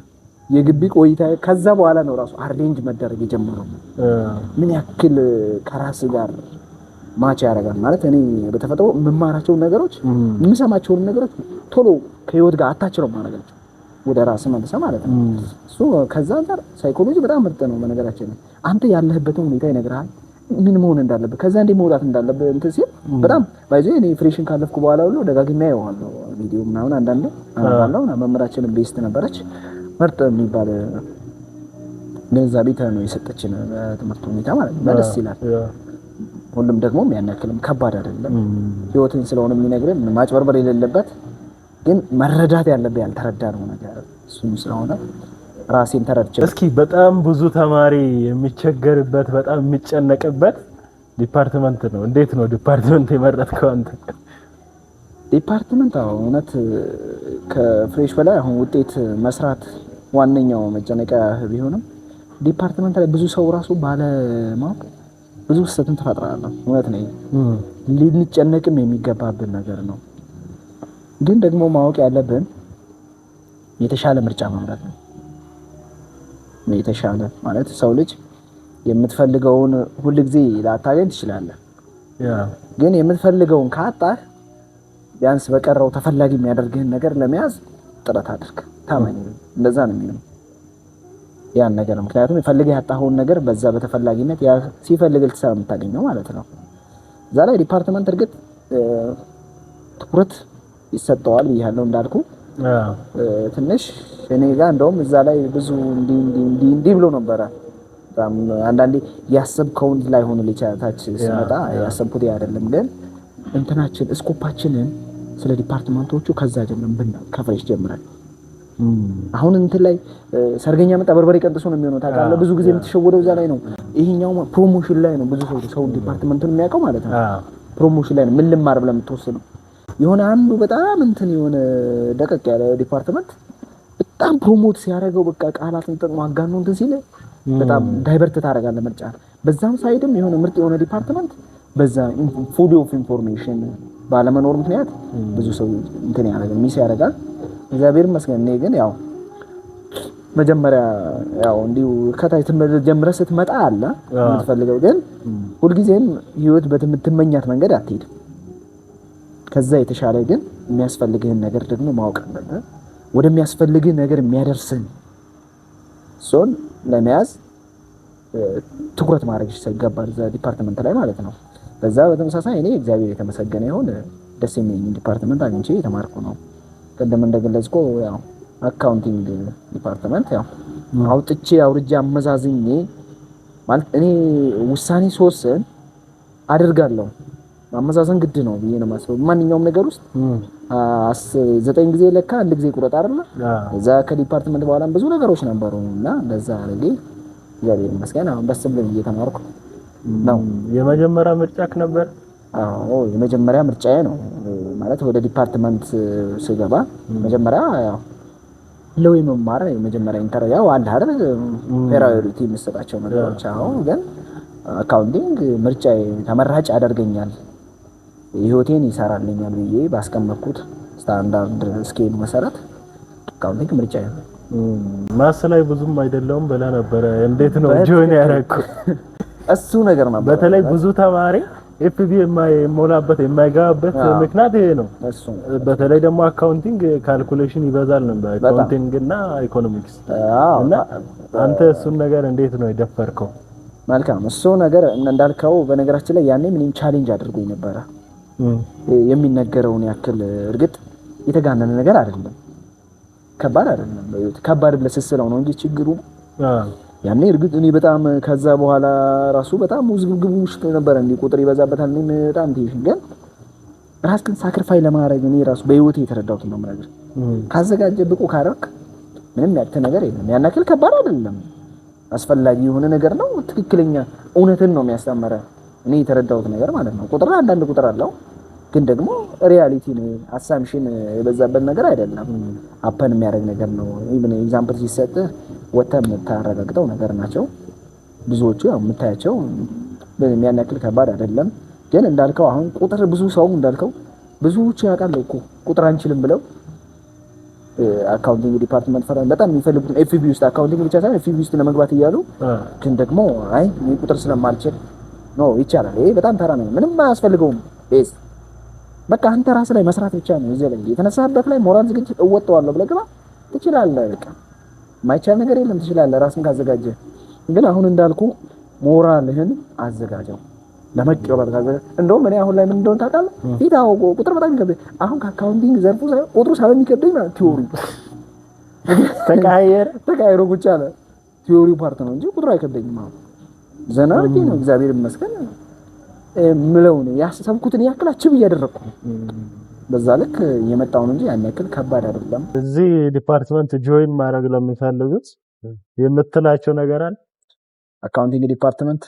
የግቢ ቆይታ ከዛ በኋላ ነው ራሱ አሬንጅ መደረግ የጀመረው። ምን ያክል ከራስ ጋር ማች ያደርጋል ማለት እኔ በተፈጥሮ የምማራቸው ነገሮች የምሰማቸው ነገሮች ቶሎ ከህይወት ጋር አታችለው ማድረጋቸው ወደ ራስ መልሰ ማለት ነው። እሱ ከዛ አንፃር ሳይኮሎጂ በጣም ምርጥ ነው። በነገራችን አንተ ያለህበትን ሁኔታ ይነግራል፣ ምን መሆን እንዳለበት ከዛ እንዴ መውጣት እንዳለበት እንትን ሲል በጣም ባይዘ እኔ ፍሬሽን ካለፍኩ በኋላ ሁሉ ደጋግሜ አየዋለሁ ቪዲዮ ምናምን አንዳንዴ አናባለው እና መምህራችን ቤስት ነበረች ምርጥ የሚባል ግንዛቤ ነው የሰጠችን ትምህርት ሁኔታ ማለት ነው። ደስ ይላል። ሁሉም ደግሞ የሚያናክልም ከባድ አይደለም። ህይወትን ስለሆነ የሚነግረን ማጭበርበር የሌለበት ግን መረዳት ያለበት ያልተረዳነው ነገር እሱም ስለሆነ ራሴን ተረድቼ እስኪ በጣም ብዙ ተማሪ የሚቸገርበት በጣም የሚጨነቅበት ዲፓርትመንት ነው። እንዴት ነው ዲፓርትመንት የመረጥከው አንተ? ዲፓርትመንት እውነት ከፍሬሽ በላይ አሁን ውጤት መስራት ዋነኛው መጨነቂያ ቢሆንም ዲፓርትመንት ላይ ብዙ ሰው ራሱ ባለማወቅ ብዙ ስህተትን ተፈጥሯል። እውነት ነው። ልንጨነቅም የሚገባብን ነገር ነው። ግን ደግሞ ማወቅ ያለብን የተሻለ ምርጫ መምረጥ ነው። የተሻለ ማለት ሰው ልጅ የምትፈልገውን ሁሉ ጊዜ ላታገኝ ትችላለህ። ግን የምትፈልገውን ካጣህ ቢያንስ በቀረው ተፈላጊ የሚያደርግህን ነገር ለመያዝ ጥረት አድርግ። ታማኝ እንደዛ ነው የሚሆነው ያን ነገር። ምክንያቱም የፈልገህ ያጣኸውን ነገር በዛ በተፈላጊነት ያ ሲፈልግ ልትሰራ የምታገኘው ማለት ነው። እዛ ላይ ዲፓርትመንት እርግጥ ትኩረት ይሰጠዋል ያለው እንዳልኩ ትንሽ እኔ ጋር እንደውም እዛ ላይ ብዙ እንዲ ብሎ ነበረ። በጣም አንዳንዴ ያሰብከውን ላይ ሆኖ ለቻታች ሲመጣ ያሰብኩት አይደለም፣ ግን እንትናችን ስኮፓችንን ስለ ዲፓርትመንቶቹ ከዛ ጀምረን ከፍሬሽ ጀምረን አሁን እንትን ላይ ሰርገኛ መጣ በርበሬ ቀንጥሶ ነው የሚሆነው። ታውቃለህ፣ ብዙ ጊዜ የምትሸወደው እዛ ላይ ነው። ይሄኛው ፕሮሞሽን ላይ ነው ብዙ ሰው ዲፓርትመንቱን የሚያውቀው ማለት ነው። ፕሮሞሽን ላይ ነው ምን ልማር ብለህ የምትወስነው። የሆነ አንዱ በጣም እንትን የሆነ ደቀቅ ያለ ዲፓርትመንት በጣም ፕሮሞት ሲያደርገው በቃ ቃላትን ተጠቅሞ አጋኖ እንትን ሲል በጣም ዳይቨርት ታደርጋለህ ምርጫ። በዛም ሳይድም የሆነ ምርጥ የሆነ ዲፓርትመንት በዛ ፉድ ኦፍ ኢንፎርሜሽን ባለመኖር ምክንያት ብዙ ሰው እንትን ያደርጋል፣ ሚስ ያደርጋል። እግዚአብሔር ይመስገን። እኔ ግን ያው መጀመሪያ ያው እንዲሁ ከታይ ጀምረህ ስትመጣ አለ የምትፈልገው፣ ግን ሁልጊዜም ህይወት በምትመኛት መንገድ አትሄድም። ከዛ የተሻለ ግን የሚያስፈልግህን ነገር ደግሞ ማወቅ አለብህ። ወደሚያስፈልግህ ነገር የሚያደርስን ሶን ለመያዝ ትኩረት ማድረግ ይገባል፣ እዛ ዲፓርትመንት ላይ ማለት ነው። በዛ በተመሳሳይ እኔ እግዚአብሔር የተመሰገነ ይሁን ደስ የሚል ዲፓርትመንት አግኝቼ የተማርኩ ነው። ቀደም እንደገለጽኩ ያው አካውንቲንግ ዲፓርትመንት ያው አውጥቼ አውርጄ አመዛዝኜ ማለት እኔ ውሳኔ ስወስን አደርጋለሁ። ማመዛዘን ግድ ነው ብዬ ነው የማስበው። ማንኛውም ነገር ውስጥ 9 ጊዜ ለካ አንድ ጊዜ ቁረጥ አይደል? እዛ ከዲፓርትመንት በኋላም ብዙ ነገሮች ነበሩና እንደዛ አድርጌ እግዚአብሔር ይመስገን አሁን ደስ ብሎኝ እየተማርኩ ነው። የመጀመሪያ ምርጫክ ነበር? አዎ የመጀመሪያ ምርጫዬ ነው። ማለት ወደ ዲፓርትመንት ስገባ መጀመሪያ ያው ለው የመማር የመጀመሪያ ኢንተርቪው አለ አይደል? ፕራዮሪቲ የሚሰጣቸው ነገሮች። አሁን ግን አካውንቲንግ ምርጫዬ ተመራጭ ያደርገኛል፣ ህይወቴን ይሰራልኛል ብዬ ባስቀመጥኩት ስታንዳርድ ስኬል መሰረት አካውንቲንግ ምርጫዬ ነው። ማስ ላይ ብዙም አይደለም ብላ ነበር። እንዴት ነው ጆይን ያደረኩት? እሱ ነገር ነበር። በተለይ ብዙ ተማሪ ኤፍቢ የማይሞላበት የማይገባበት ምክንያት ይሄ ነው። በተለይ ደግሞ አካውንቲንግ ካልኩሌሽን ይበዛል ነበር፣ አካውንቲንግ እና ኢኮኖሚክስ። እና አንተ እሱን ነገር እንዴት ነው የደፈርከው? መልካም እሱ ነገር እንዳልከው በነገራችን ላይ ያኔ ምንም ቻሌንጅ አድርጎኝ ነበር። የሚነገረውን ያክል እርግጥ የተጋነነ ነገር አይደለም፣ ከባድ አይደለም። ከባድ ብለህ ስትስለው ነው እንጂ ችግሩ ያኔ እርግጥ እኔ በጣም ከዛ በኋላ ራሱ በጣም ውዝግብግብ ውስጥ ነበር። እንዴ ቁጥር ይበዛበታል እኔ በጣም ትይሽን ግን ራስህን ሳክሪፋይ ለማድረግ እኔ ራሱ በህይወቴ የተረዳሁት ነው ማለት ነው። ካዘጋጀ ብቁ ካረክ ምንም ያክል ነገር የለም። ያን ያክል ከባድ አይደለም። አስፈላጊ የሆነ ነገር ነው። ትክክለኛ እውነትን ነው የሚያስተምረ እኔ የተረዳሁት ነገር ማለት ነው። ቁጥር አንዳንድ ቁጥር አለው፣ ግን ደግሞ ሪያሊቲ ነው፣ አሳምሽን የበዛበት ነገር አይደለም። አፐን የሚያደርግ ነገር ነው። ኢቭን ኤግዛምፕል ሲሰጥ ወተም የምታረጋግጠው ነገር ናቸው ብዙዎቹ። ያው የምታያቸው ያን ያክል ከባድ አይደለም። ግን እንዳልከው አሁን ቁጥር ብዙ ሰው እንዳልከው ብዙዎቹ ያውቃሉ እኮ ቁጥር አንችልም ብለው አካውንቲንግ ዲፓርትመንት ፈራን በጣም የሚፈልጉት ኤፍቢ ውስጥ አካውንቲንግ ብቻ ሳይሆን ኤፍቢ ውስጥ ለመግባት እያሉ ግን ደግሞ አይ ቁጥር ስለማልችል ነው ይቻላል። ይሄ በጣም ተራ ነው፣ ምንም አያስፈልገውም። ቤዝ በቃ አንተ ራስህ ላይ መስራት ብቻ ነው። እዚህ ላይ የተነሳበት ላይ ሞራል ዝግጅት እወጣዋለሁ ብለህ ግባ፣ ትችላለህ። በቃ ማይቻል ነገር የለም፣ ትችላለህ ራስን ካዘጋጀ። ግን አሁን እንዳልኩ ሞራልህን አዘጋጀው ለመቀበል ካዘጋጀ። እንደውም እኔ አሁን ላይ ምን እንደሆነ ታውቃለህ? ፊታው ቁጥር በጣም ይከብዳል። አሁን ከአካውንቲንግ ዘርፉ ሳይሆን ቁጥሩ ሳይሆን የሚከብደኝ ማለት ቲዮሪ ተቀያየረ ቁጭ አለ። ቲዮሪው ፓርት ነው እንጂ ቁጥሩ አይከብደኝም። አሁን ዘና አድርጌ ነው እግዚአብሔር ይመስገን ምለው ነው ያሰብኩትን ያክል አችብ እያደረኩ በዛ ልክ የመጣው ነው እንጂ ያን ያክል ከባድ አይደለም። እዚህ ዲፓርትመንት ጆይን ማድረግ ለሚፈልጉት የምትላቸው ነገር አለ? አካውንቲንግ ዲፓርትመንት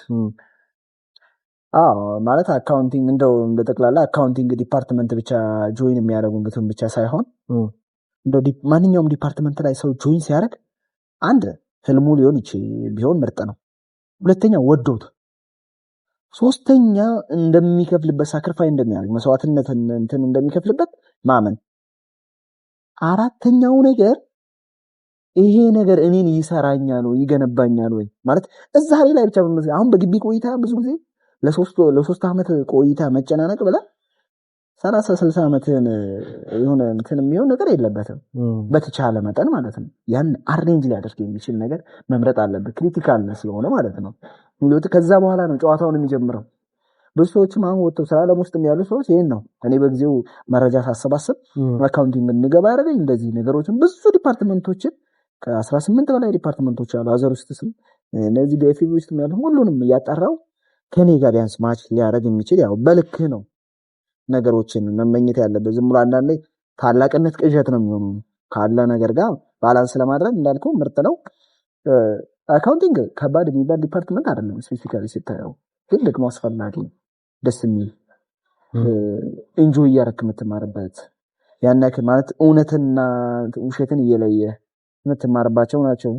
ማለት አካውንቲንግ እንደው እንደጠቅላላ አካውንቲንግ ዲፓርትመንት ብቻ ጆይን የሚያደርጉትን ብቻ ሳይሆን እንደው ማንኛውም ዲፓርትመንት ላይ ሰው ጆይን ሲያደርግ አንድ ህልሙ ቢሆን ምርጥ ነው። ሁለተኛ ወዶት፣ ሶስተኛ እንደሚከፍልበት ሳክሪፋይ እንደሚያደርግ መስዋዕትነት እንትን እንደሚከፍልበት ማመን፣ አራተኛው ነገር ይሄ ነገር እኔን ይሰራኛል ወይ ይገነባኛል ወይ ማለት እዛ ላይ ብቻ አሁን በግቢ ቆይታ ብዙ ጊዜ ለሶስት አመት ቆይታ መጨናነቅ ብላ 30-60 አመትን የሆነ እንትን የሚሆን ነገር የለበትም። በተቻለ መጠን ማለት ነው ያን አሬንጅ ሊያደርግ የሚችል ነገር መምረጥ አለበት። ክሪቲካል ስለሆነ ማለት ነው። ከዛ በኋላ ነው ጨዋታውን የሚጀምረው። ብዙ ሰዎችም አሁን ወጥተው ስራ ዓለም ውስጥ ያሉ ሰዎች ይሄን ነው እኔ በጊዜው መረጃ ሳሰባስብ አካውንቲንግ እንገባ ያደረገኝ እንደዚህ ነገሮችን ብዙ ዲፓርትመንቶችን ከ18 በላይ ዲፓርትመንቶች አሉ አዘር ውስጥ ስም እነዚህ በኤፍቢ ውስጥ ያሉ ሁሉንም እያጣራው ከኔ ጋር ቢያንስ ማች ሊያደርግ የሚችል ያው በልክ ነው ነገሮችን መመኘት ያለበት። ዝም ብሎ አንዳንዴ ታላቅነት ቅዠት ነው የሚሆነው ካለ ነገር ጋር ባላንስ ለማድረግ እንዳልከው ምርጥ ነው። አካውንቲንግ ከባድ የሚባል ዲፓርትመንት አይደለም ስፔሲፊካሊ ሲታየው፣ ግን ደግሞ አስፈላጊ ደስ የሚል ኢንጆይ እያደረክ የምትማርበት ያን ያክል ማለት እውነትና ውሸትን እየለየ የምትማርባቸው ናቸው።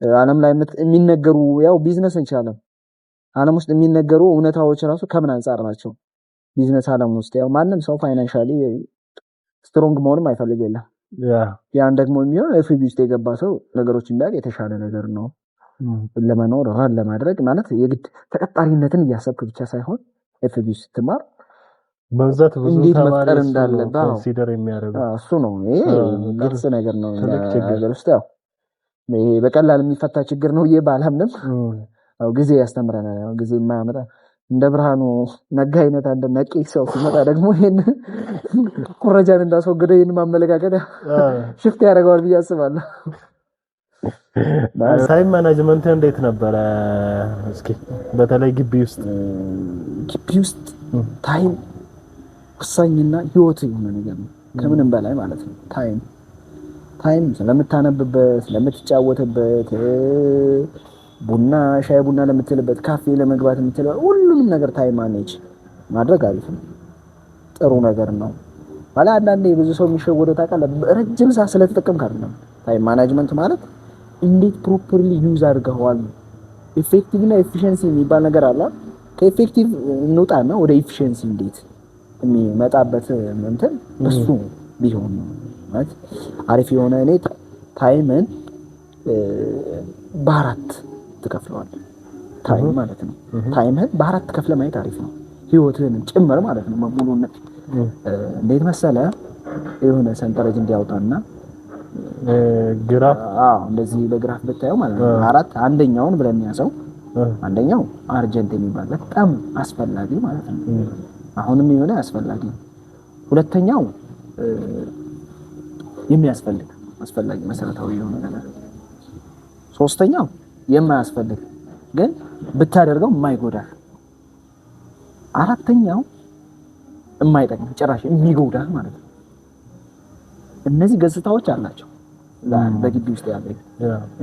ዓለም ላይ የሚነገሩ ያው ቢዝነስ እንችላለን ዓለም ውስጥ የሚነገሩ እውነታዎች ራሱ ከምን አንፃር ናቸው? ቢዝነስ ዓለም ውስጥ ያው ማንም ሰው ፋይናንሻሊ ስትሮንግ መሆንም አይፈልግ የለም። ያን ደግሞ የሚሆን ኤፍቢ ውስጥ የገባ ሰው ነገሮችን ቢያውቅ የተሻለ ነገር ነው ለመኖር ራን ለማድረግ ማለት የግድ ተቀጣሪነትን እያሰብክ ብቻ ሳይሆን ኤፍቢ ውስጥ ስትማር በብዛት ብዙ ተማሪ እንዳለበት ኮንሲደር የሚያደርገው እሱ ነው። ይሄ ግልጽ ነገር ነው። ነገር ውስጥ ያው ይሄ በቀላል የሚፈታ ችግር ነው ባላምንም አው ጊዜ ያስተምረናል። ያው ጊዜ የማያመጣ እንደ ብርሃኑ ነጋ አይነት አንድ ነቂ ሰው ሲመጣ ደግሞ ይሄን ኩረጃን እንዳስወገደው ይሄን ማመለካከት ሽፍት ያደርገዋል ብዬ አስባለሁ። ታይም ማኔጅመንት እንዴት ነበረ? እስኪ በተለይ ግቢ ውስጥ ታይም ወሳኝና ህይወት የሆነ ነገር ነው ከምንም በላይ ማለት ነው። ታይም ስለምታነብበት፣ ስለምትጫወትበት፣ ሻይ ቡና ለምትልበት፣ ካፌ ለመግባት የምትለው ሁሉንም ነገር ታይም ማኔጅ ማድረግ አሪፍ ነው፣ ጥሩ ነገር ነው። ባላ አንዳንዴ ብዙ ሰው የሚሸወደው ታውቃለህ፣ ረጅም ሰዓት ስለተጠቀምክ አይደለም። ታይም ማኔጅመንት ማለት እንዴት ፕሮፐርሊ ዩዝ አድርገዋል። ኢፌክቲቭ እና ኤፊሺየንሲ የሚባል ነገር አለ። ከኢፌክቲቭ እንውጣና ወደ ኤፊሺየንሲ እንዴት የሚመጣበት እንትን እሱ ቢሆን ማለት አሪፍ የሆነ እኔ ታይምን በአራት ትከፍለዋለህ። ታይም ማለት ነው ታይምን በአራት ከፍለ ማየት አሪፍ ነው፣ ህይወትህን ጭምር ማለት ነው። ሙሉነት እንዴት መሰለ የሆነ ሰንጠረዥ እንዲያወጣና ግራፍ እንደዚህ በግራፍ ብታየው ማለት ነው አራት አንደኛውን ብለን ያሰው አንደኛው አርጀንት የሚባል በጣም አስፈላጊ ማለት ነው። አሁንም የሆነ አስፈላጊ። ሁለተኛው የሚያስፈልግ አስፈላጊ መሰረታዊ የሆነ ነገር። ሶስተኛው የማያስፈልግ ግን ብታደርገው የማይጎዳ። አራተኛው የማይጠቅም ጭራሽ የሚጎዳ ማለት ነው። እነዚህ ገጽታዎች አላቸው በግቢ ውስጥ ያለው።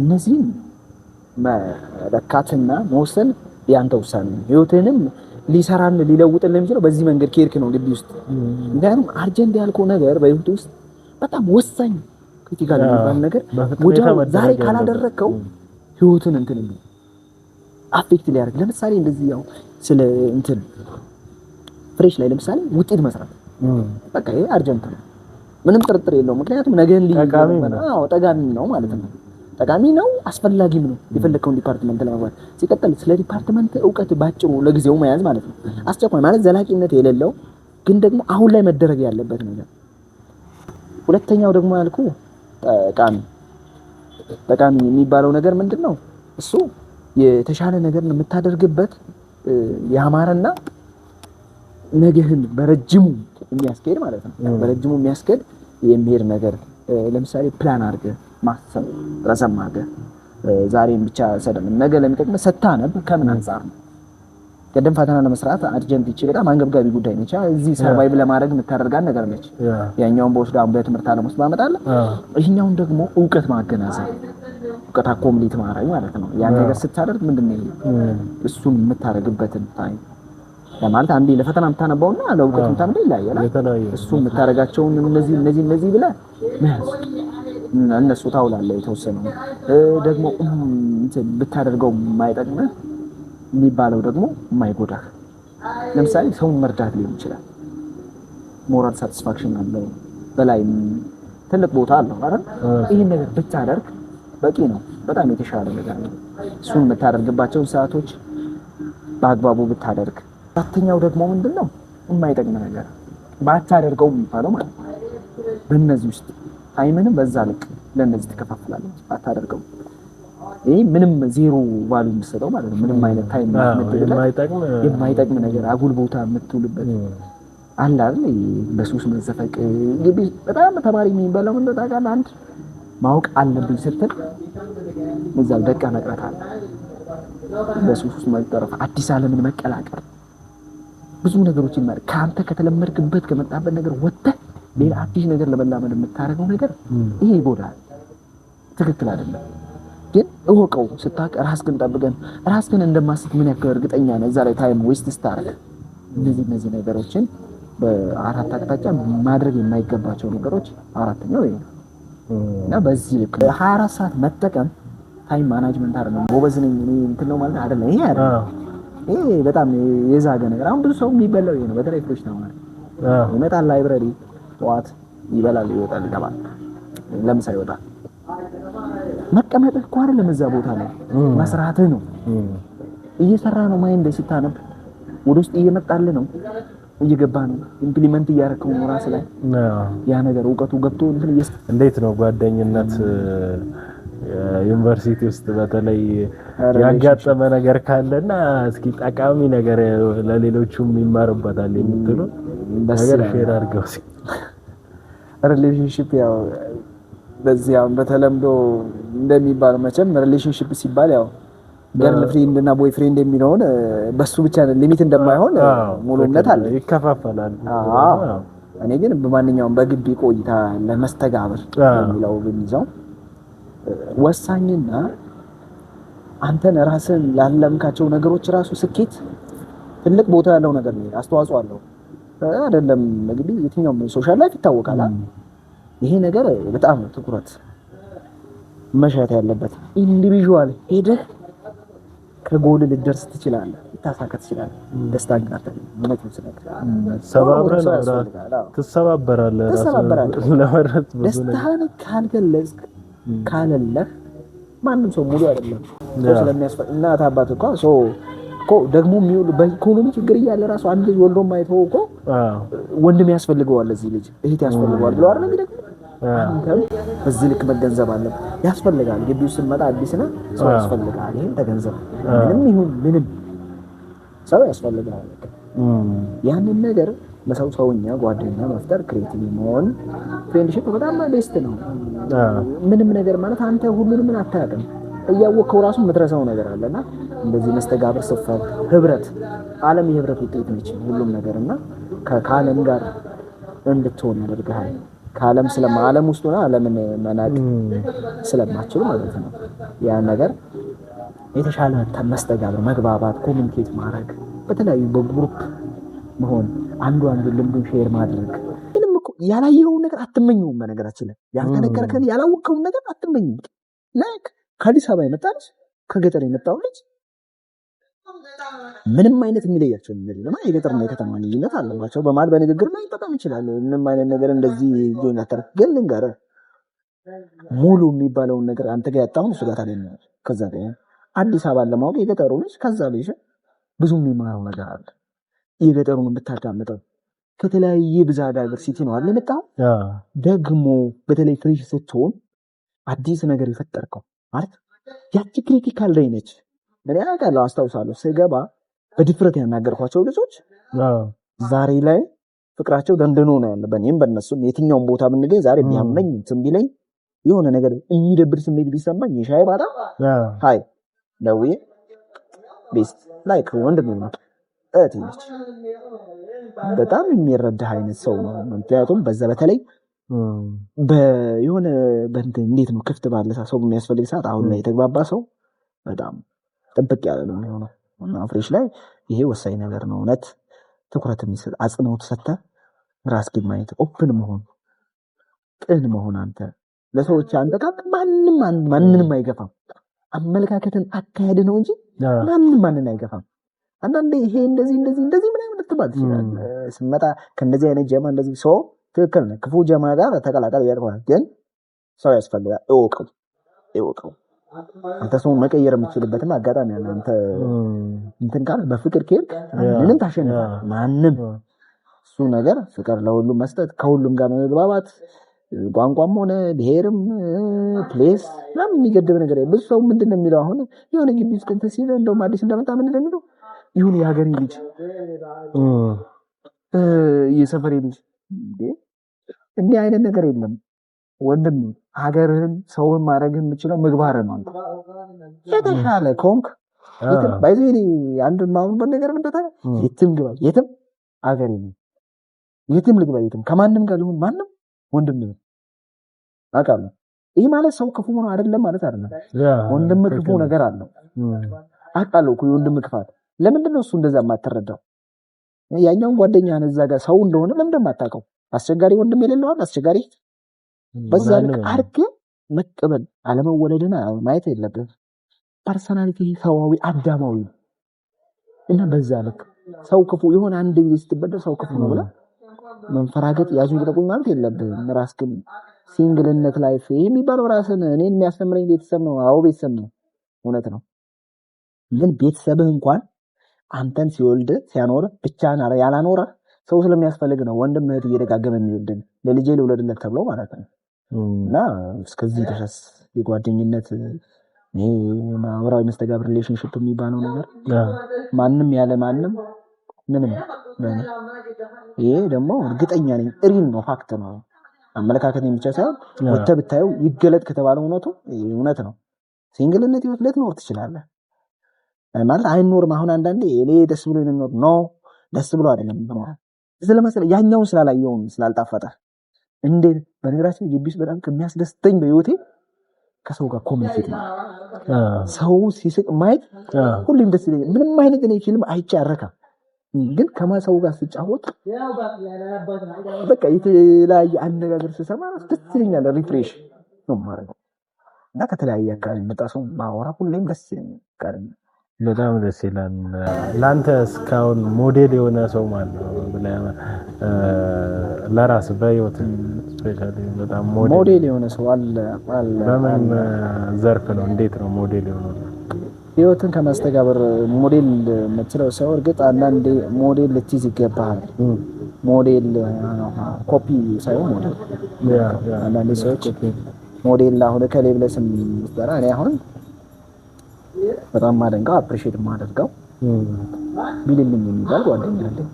እነዚህን መለካትና መወሰን ያንተ ውሳኔ ነው። ህይወትህንም ሊለውጥልህ የሚችለው በዚህ መንገድ ከሄድክ ነው ግቢ ውስጥ። ምክንያቱም አርጀንት ያልከው ነገር በህይወት ውስጥ በጣም ወሳኝ ክሪቲካል የሚባል ነገር ወዲያው ዛሬ ካላደረከው ህይወትን እንትን አፌክት ሊያደርግ። ለምሳሌ እንደዚህ ያው ስለ እንትን ፍሬሽ ላይ ለምሳሌ ውጤት መስራት በቃ ይሄ አርጀንት ነው፣ ምንም ጥርጥር የለውም። ምክንያቱም ነገን ጠቃሚ ነው ማለት ነው። ጠቃሚ ነው፣ አስፈላጊም ነው የፈለከውን ዲፓርትመንት ለማግባት። ሲቀጥል ስለ ዲፓርትመንት ዕውቀት ባጭሩ ለጊዜው መያዝ ማለት ነው። አስቸኳይ ማለት ዘላቂነት የሌለው ግን ደግሞ አሁን ላይ መደረግ ያለበት ነገር። ሁለተኛው ደግሞ ያልኩ ጠቃሚ የሚባለው ነገር ምንድነው? እሱ የተሻለ ነገር የምታደርግበት ያማረና ነገህን በረጅሙ የሚያስኬድ ማለት ነው። በረጅሙ የሚያስኬድ የሚሄድ ነገር ለምሳሌ ፕላን አድርገህ ማሰብ ረዘም አድርገህ ዛሬን ብቻ ሰደም ነገ ለሚጠቅም ሰታነብ ከምን አንፃር ነው? ቀደም ፈተና ለመስራት አርጀንት ይቺ በጣም አንገብጋቢ ጉዳይ ነች። እዚህ ሰርቫይቭ ለማድረግ የምታደርጋት ነገር ነች። ያኛውን በወስዳም በትምህርት ዓለም ውስጥ ማመጣለህ፣ ይሄኛውን ደግሞ ዕውቀት ማገናዘብ ዕውቀት አኮምፕሊት ማድረግ ማለት ነው። ያን ነገር ስታደርግ ምንድነው እሱን የምታደርግበትን ታይም ለማለት አንዴ ለፈተና የምታነባውና ለዕውቀት የምታነባው ይለያያል። እሱ የምታደርጋቸውን እነዚህ ብለህ መያዝ እነሱ ታውላለህ። የተወሰነው ደግሞ ብታደርገው የማይጠቅምህ የሚባለው ደግሞ የማይጎዳህ ለምሳሌ ሰውን መርዳት ሊሆን ይችላል። ሞራል ሳቲስፋክሽን አለው፣ በላይ ትልቅ ቦታ አለው አይደል? ይሄን ነገር ብታደርግ በቂ ነው፣ በጣም የተሻለ ነገር ነው። እሱን የምታደርግባቸውን ሰዓቶች በአግባቡ ብታደርግ። አራተኛው ደግሞ ምንድነው የማይጠቅም ነገር ባታደርገው የሚባለው ማለት ነው። በእነዚህ ውስጥ ታይምንም በዛ ልክ ለእነዚህ ትከፋፍላለህ። ባታደርገው ይሄ ምንም ዜሮ ቫልዩ የምትሰጠው ማለት ነው። ምንም አይነት ታይም የማይጠቅም ነገር አጉል ቦታ የምትውልበት አለ አይደል? በሱስ መዘፈቅ ግቢ በጣም ተማሪ የሚበላው ምን ታውቃለህ? አንድ ማወቅ አለብኝ ስትል እዛው ደቃ መቅረት አለ። በሱስ ውስጥ መጠረፍ አዲስ ዓለምን መቀላቀል ብዙ ነገሮችን ማለት ከአንተ ከተለመድክበት ከመጣበት ነገር ወጥተህ ሌላ አዲስ ነገር ለመላመድ የምታደርገው ነገር ይሄ ይጎዳል። ትክክል አይደለም። ግን እወቀው ስታውቅ ራስህን ጠብቀን ራስህን እንደማስት ምን ያክል እርግጠኛ ነህ? እዛ ላይ ታይም ዌስት ስታደርግ እነዚህ ነገሮችን በአራት አቅጣጫ ማድረግ የማይገባቸው ነገሮች አራተኛው ይሄ ነው እና በዚህ ልክ 24 ሰዓት መጠቀም ታይም ማናጅመንት አይደለም። ጎበዝ ነኝ እኔ እንትን ነው ማለት አይደለም። ይሄ አይደለም። ይሄ በጣም የዛገ ነገር። አሁን ብዙ ሰው የሚበላው ይሄ ነው። በተለይ ፍሬሽ ነው ማለት ይመጣል ላይብረሪ ጠዋት ይበላል ይወጣል ይገባል ለምሳ ይወጣል። መቀመጥህ እኮ አይደለም እዛ ቦታ ላይ መስራትህ ነው። እየሰራ ነው ማይንድ ስታነብ ወደ ውስጥ እየመጣልህ ነው እየገባ ነው ኢምፕሊመንት እያደረከው ነው ራስ ላይ ያ ነገር እውቀቱ ገብቶ እንዴት ነው ጓደኝነት ዩኒቨርሲቲ ውስጥ በተለይ ያጋጠመ ነገር ካለና እስኪ ጠቃሚ ነገር ለሌሎቹም ይማሩበታል የምትሉ ነገር ሼር አድርገው። ሪሌሽንሺፕ ያው በዚያው በተለምዶ እንደሚባለው መቼም ሪሌሽንሺፕ ሲባል ያው ገርል ፍሬንድ እና ቦይ ፍሬንድ የሚለውን በሱ ብቻ ሊሚት እንደማይሆን ሙሉ እምነት አለ። ይከፋፈላል። እኔ ግን በማንኛውም በግቢ ቆይታ ለመስተጋብር የሚለው ብንይዘው ወሳኝና አንተን ራስን ላለምካቸው ነገሮች ራሱ ስኬት ትልቅ ቦታ ያለው ነገር ነው። አስተዋጽኦ አለው አይደለም? እንግዲህ የትኛውም ሶሻል ላይፍ ይታወቃል። ይሄ ነገር በጣም ትኩረት መሻት ያለበት ኢንዲቪጁዋል ሄደህ ከጎል ልደርስ ትችላለህ፣ ልታሳካ ትችላለህ። ደስታ ግን አታገኝም። ምንም ትሰባበራለህ። ደስታን ካልገለጽክ ካለለህ ማንም ሰው ሙሉ አይደለም። ስለሚያስፈልግ እናት አባት እኮ ደግሞ የሚውል በኢኮኖሚ ችግር እያለ ራሱ አንድ ልጅ ወልዶ ማይተው እኮ ወንድም ያስፈልገዋል፣ እዚህ ልጅ እህት ያስፈልገዋል ብለው አይደል እንግዲህ አንተም በዚህ ልክ መገንዘብ አለ። ያስፈልጋል። ግቢው ስንመጣ አዲስ ነው ሰው ያስፈልጋል። ይሄን ተገንዘብ። ምንም ይሁን ምንም ሰው ያስፈልጋል። ያንን ነገር ሰውኛ ጓደኛ መፍጠር ክሬቲቭ መሆን ፍሬንድሺፕ በጣም ቤስት ነው። ምንም ነገር ማለት አንተ ሁሉንም አታውቅም እያወቅኸው ራሱ የምትረሳው ነገር አለና እንደዚህ መስተጋብር ስፈር ህብረት ዓለም የህብረት ውጤት ነች ሁሉም ነገርና ከዓለም ጋር እንድትሆን ያደርግሃል። ከዓለም ዓለም ውስጥ ሆነ ዓለምን መናቅ ስለማችል ማለት ነው። ያ ነገር የተሻለ መስተጋብር መግባባት ኮሚኒኬት ማድረግ በተለያዩ በግሩፕ መሆን አንዱ ልምዱን ሼር ማድረግ ምንም እኮ ያላየኸውን ነገር አትመኘውም። በነገራችን ላይ ያልተነገረከን ያላወቅኸውን ነገር አትመኘውም። ላይክ ከአዲስ አበባ የመጣች ከገጠር የመጣው ልጅ ምንም አይነት የሚለያቸው ነገር የለም። የገጠርና የከተማ ልዩነት አለባቸው። በመሀል በንግግር ላይ በጣም ይችላል። ምንም አይነት ነገር እንደዚህ ጆይን አታርክ። ግን ልንገርህ ሙሉ የሚባለውን ነገር አንተ ጋር ያጣሁን እሱ ጋር ታገኛለህ። ከዛ ጋር አዲስ አበባን ለማወቅ የገጠሩ ልጅ ከዛ ልጅ ብዙ የሚማረው ነገር አለ። የገጠሩን ብታዳምጠው ከተለያየ ብዛ ዳይቨርሲቲ ነው አይደል የመጣው። ደግሞ በተለይ ፍሬሽ ስትሆን አዲስ ነገር የፈጠርከው ማለት ያቺ ክሪቲካል ላይ ነች። እኔ አውቃለሁ፣ አስታውሳለሁ ስገባ በድፍረት ያናገርኳቸው ልጆች ዛሬ ላይ ፍቅራቸው ደንድኖ ነው ያለ። በእኔም በእነሱም የትኛውም ቦታ ብንገኝ ዛሬ ቢያመኝ እንትን ቢለኝ የሆነ ነገር የሚደብር ስሜት ቢሰማኝ የሻይ ባጣ ሃይ ደውዬ ቤስት ላይክ ወንድም ነው እህቴ በጣም የሚረዳህ አይነት ሰው ነው። ምክንያቱም በዛ በተለይ በየሆነ እንዴት ነው ክፍት ባለ ሰው የሚያስፈልግ ሰዓት አሁን ላይ የተግባባ ሰው በጣም ጥብቅ ያለ ነው የሚሆነው እና ፍሬሽ ላይ ይሄ ወሳኝ ነገር ነው። እውነት ትኩረት የሚሰጥ አጽንኦት ሰጥተህ ራስህን ማየት፣ ኦፕን መሆን፣ ቅን መሆን። አንተ ለሰዎች አንተ ጋር ማንንም አይገፋም። አመለካከትን አካሄድ ነው እንጂ ማንንም አይገፋም። አንዳንዴ ይሄ እንደዚህ ምናምን ልትባል ትችላለህ። ስመጣ ከእንደዚህ አይነት ጀማ እንደዚህ ሰው ትክክል ነው። ክፉ ጀማ ጋር ተቀላቀል ያደርጋል። ግን ሰው ያስፈልጋል። እወቀው። አንተ ሰውን መቀየር የምትችልበትም አጋጣሚ አለ። አንተ እንትን ካለ በፍቅር ከሄድክ ምንም ታሸንፋለህ። ማንም እሱ ነገር ፍቅር ለሁሉም መስጠት፣ ከሁሉም ጋር መግባባት፣ ቋንቋም ሆነ ብሔርም ፕሌስ ምናምን የሚገድብ ነገር የለም። ብዙ ሰው ምንድን ነው የሚለው አሁን የሆነ ግቢ ውስጥ እንትን ሲል እንደውም አዲስ እንደመጣ ምንድን ነው የሚለው ይሁን የሀገሬ ልጅ የሰፈሬ ልጅ እንዲህ አይነት ነገር የለም ወንድም። ሀገርህን ሰውን ማድረግ የምችለው ምግባር ነው። የተሻለ ኮንክ የትም ባይዘ አንድ ማሙን ነገር ምን ተታ የትም ግባ የትም ሀገሬ ነው የትም ልግባ የትም ከማንም ጋር ልሁን ማንም ወንድም ነው አውቃለሁ። ይሄ ማለት ሰው ክፉ ሆኖ አይደለም ማለት አይደለም። ወንድም ክፉ ነገር አለው አውቃለሁ እኮ የወንድም ክፋት። ለምንድን ነው እሱ እንደዛ የማትረዳው? ያኛውን ጓደኛህን እዛ ጋር ሰው እንደሆነ ለምን እንደማታውቀው? አስቸጋሪ ወንድም የሌለው አስቸጋሪ በዛ ልክ አድርገህ መቀበል አለመወለድን ማየት የለብህም። ፐርሰናሊቲ ሰዋዊ አዳማዊ እና በዛ ልክ ሰው ክፉ የሆነ አንድ ጊዜ ስትበደል ሰው ክፉ ነው ብለህ መንፈራገጥ ያዙ ይልቁኝ ማለት የለብህም። ራስህን ሲንግልነት ላይፍ የሚባለው ራስህን እኔን የሚያስተምረኝ ቤተሰብ ነው። አዎ ቤተሰብ ነው፣ እውነት ነው። ግን ቤተሰብህ እንኳን አንተን ሲወልድ ሲያኖር ብቻህን ያላኖረ ሰው ስለሚያስፈልግ ነው ወንድም እህት እየደጋገመ የሚወልድን ለልጄ ልውለድለት ተብሎ ማለት ነው። እና እስከዚህ ድረስ የጓደኝነት ማህበራዊ መስተጋብር ሪሌሽንሺፕ የሚባለው ነገር ማንም ያለ ማንም ምንም ይሄ ደግሞ እርግጠኛ ነኝ ሪል ነው፣ ፋክት ነው። አመለካከት ብቻ ሳይሆን ወጥተህ ብታየው ይገለጥ ከተባለው እውነት ነው። ሲንግልነት ህይወት ልትኖር ትችላለህ ማለት አይኖርም። አሁን አንዳንዴ እኔ ደስ ብሎ ነው ኖ ደስ ብሎ አይደለም ነው ስለመሰለ ያኛውን ስላላየውን ስላልጣፈጠ እንዴ በነገራችን ግቢ ውስጥ በጣም ከሚያስደስተኝ በህይወቴ ከሰው ጋር ኮሚኒኬት ነው። ሰው ሲስቅ ማየት ሁሌም ደስ ይለኛል። ምንም አይነት እኔ ፊልም አይቼ አረካም፣ ግን ከማሰው ጋር ስጫወት በቃ የተለያየ አነጋገር ስሰማ ደስ ይለኛል። ሪፍሬሽ ነው ማለት እና ከተለያየ አካባቢ መጣ ሰው ማወራ ሁሌም ደስ ይለኛል። በጣም ደስ ይላል። ላንተ እስካሁን ሞዴል የሆነ ሰው ማለት ነው ብለህ ለራስህ በህይወት ስፔሻሊ በጣም ሞዴል የሆነ ሰው አለ? በምን ዘርፍ ነው? እንዴት ነው ሞዴል የሆነው? ህይወትን ከማስተጋበር ሞዴል የምትለው ሰው እርግጥ አንዳንዴ ሞዴል ልትይዝ ይገባሃል። ሞዴል ኮፒ ሳይሆን ሞዴል አንዳንዴ ሰዎች ሞዴል አሁን ከሌብለስም ይባላል። እኔ አሁን በጣም ማደንቀው አፕሪሺየት ማደርገው ቢልልኝ የሚባል ጓደኛ አለኝ።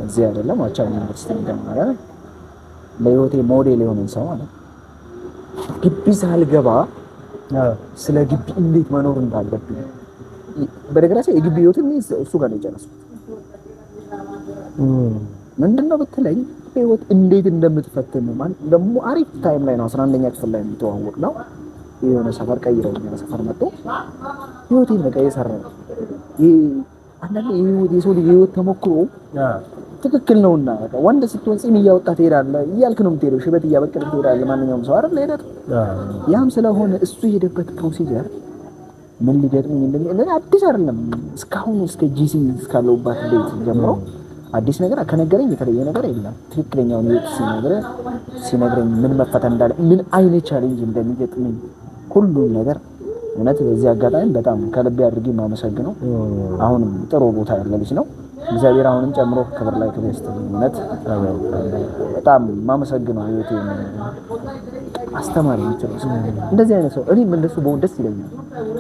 እዚህ አይደለም አቻ ዩኒቨርሲቲ እንደማረ ለህይወቴ ሞዴል የሆነ ሰው ማለት ግቢ ሳልገባ ስለ ግቢ እንዴት መኖር እንዳለብኝ በነገራችን የግቢ ህይወትን እሱ ጋር ነው የጨረስኩት። ምንድነው ብትለኝ ህይወት እንዴት እንደምትፈትን ማለት ደግሞ አሪፍ ታይም ላይ ነው 11ኛ ክፍል ላይ የሚተዋወቅ ነው። የሆነ ሰፈር ቀይረው የሆነ ሰፈር መጥቶ ህይወቴን በቃ የሰራው ይሄ አንዳንዴ የሰው ልጅ ህይወት ተሞክሮ ትክክል ነውና በቃ ወንድ ስትሆን ጺም እያወጣህ ትሄዳለህ እያልክ ነው የምትሄደው፣ ሽበት እያበቀልክ ትሄዳለህ። ማንኛውም ሰው አይደል ሄደህ ያም ስለሆነ እሱ የሄደበት ፕሮሲጀር ምን ሊገጥመኝ እንደሚል አዲስ አይደለም። እስካሁን እስከ ጂሲ እስካለውባት ዴት ጀምሮ አዲስ ነገር ከነገረኝ የተለየ ነገር የለም። ትክክለኛው ነው ሲነግረኝ ምን መፈተን እንዳለ ምን አይነት ቻሌንጅ እንደሚገጥመኝ ሁሉ ነገር እውነት በዚህ አጋጣሚ በጣም ከልቤ አድርጌ የማመሰግነው አሁንም ጥሩ ቦታ ያለ ልጅ ነው። እግዚአብሔር አሁንም ጨምሮ ክብር ላይ ክብር ይስጥልኝ። እውነት በጣም የማመሰግነው ህይወቴ አስተማሪ ነው። እንደዚህ አይነት ሰው እኔም እንደሱ በሆን ደስ ይለኛል።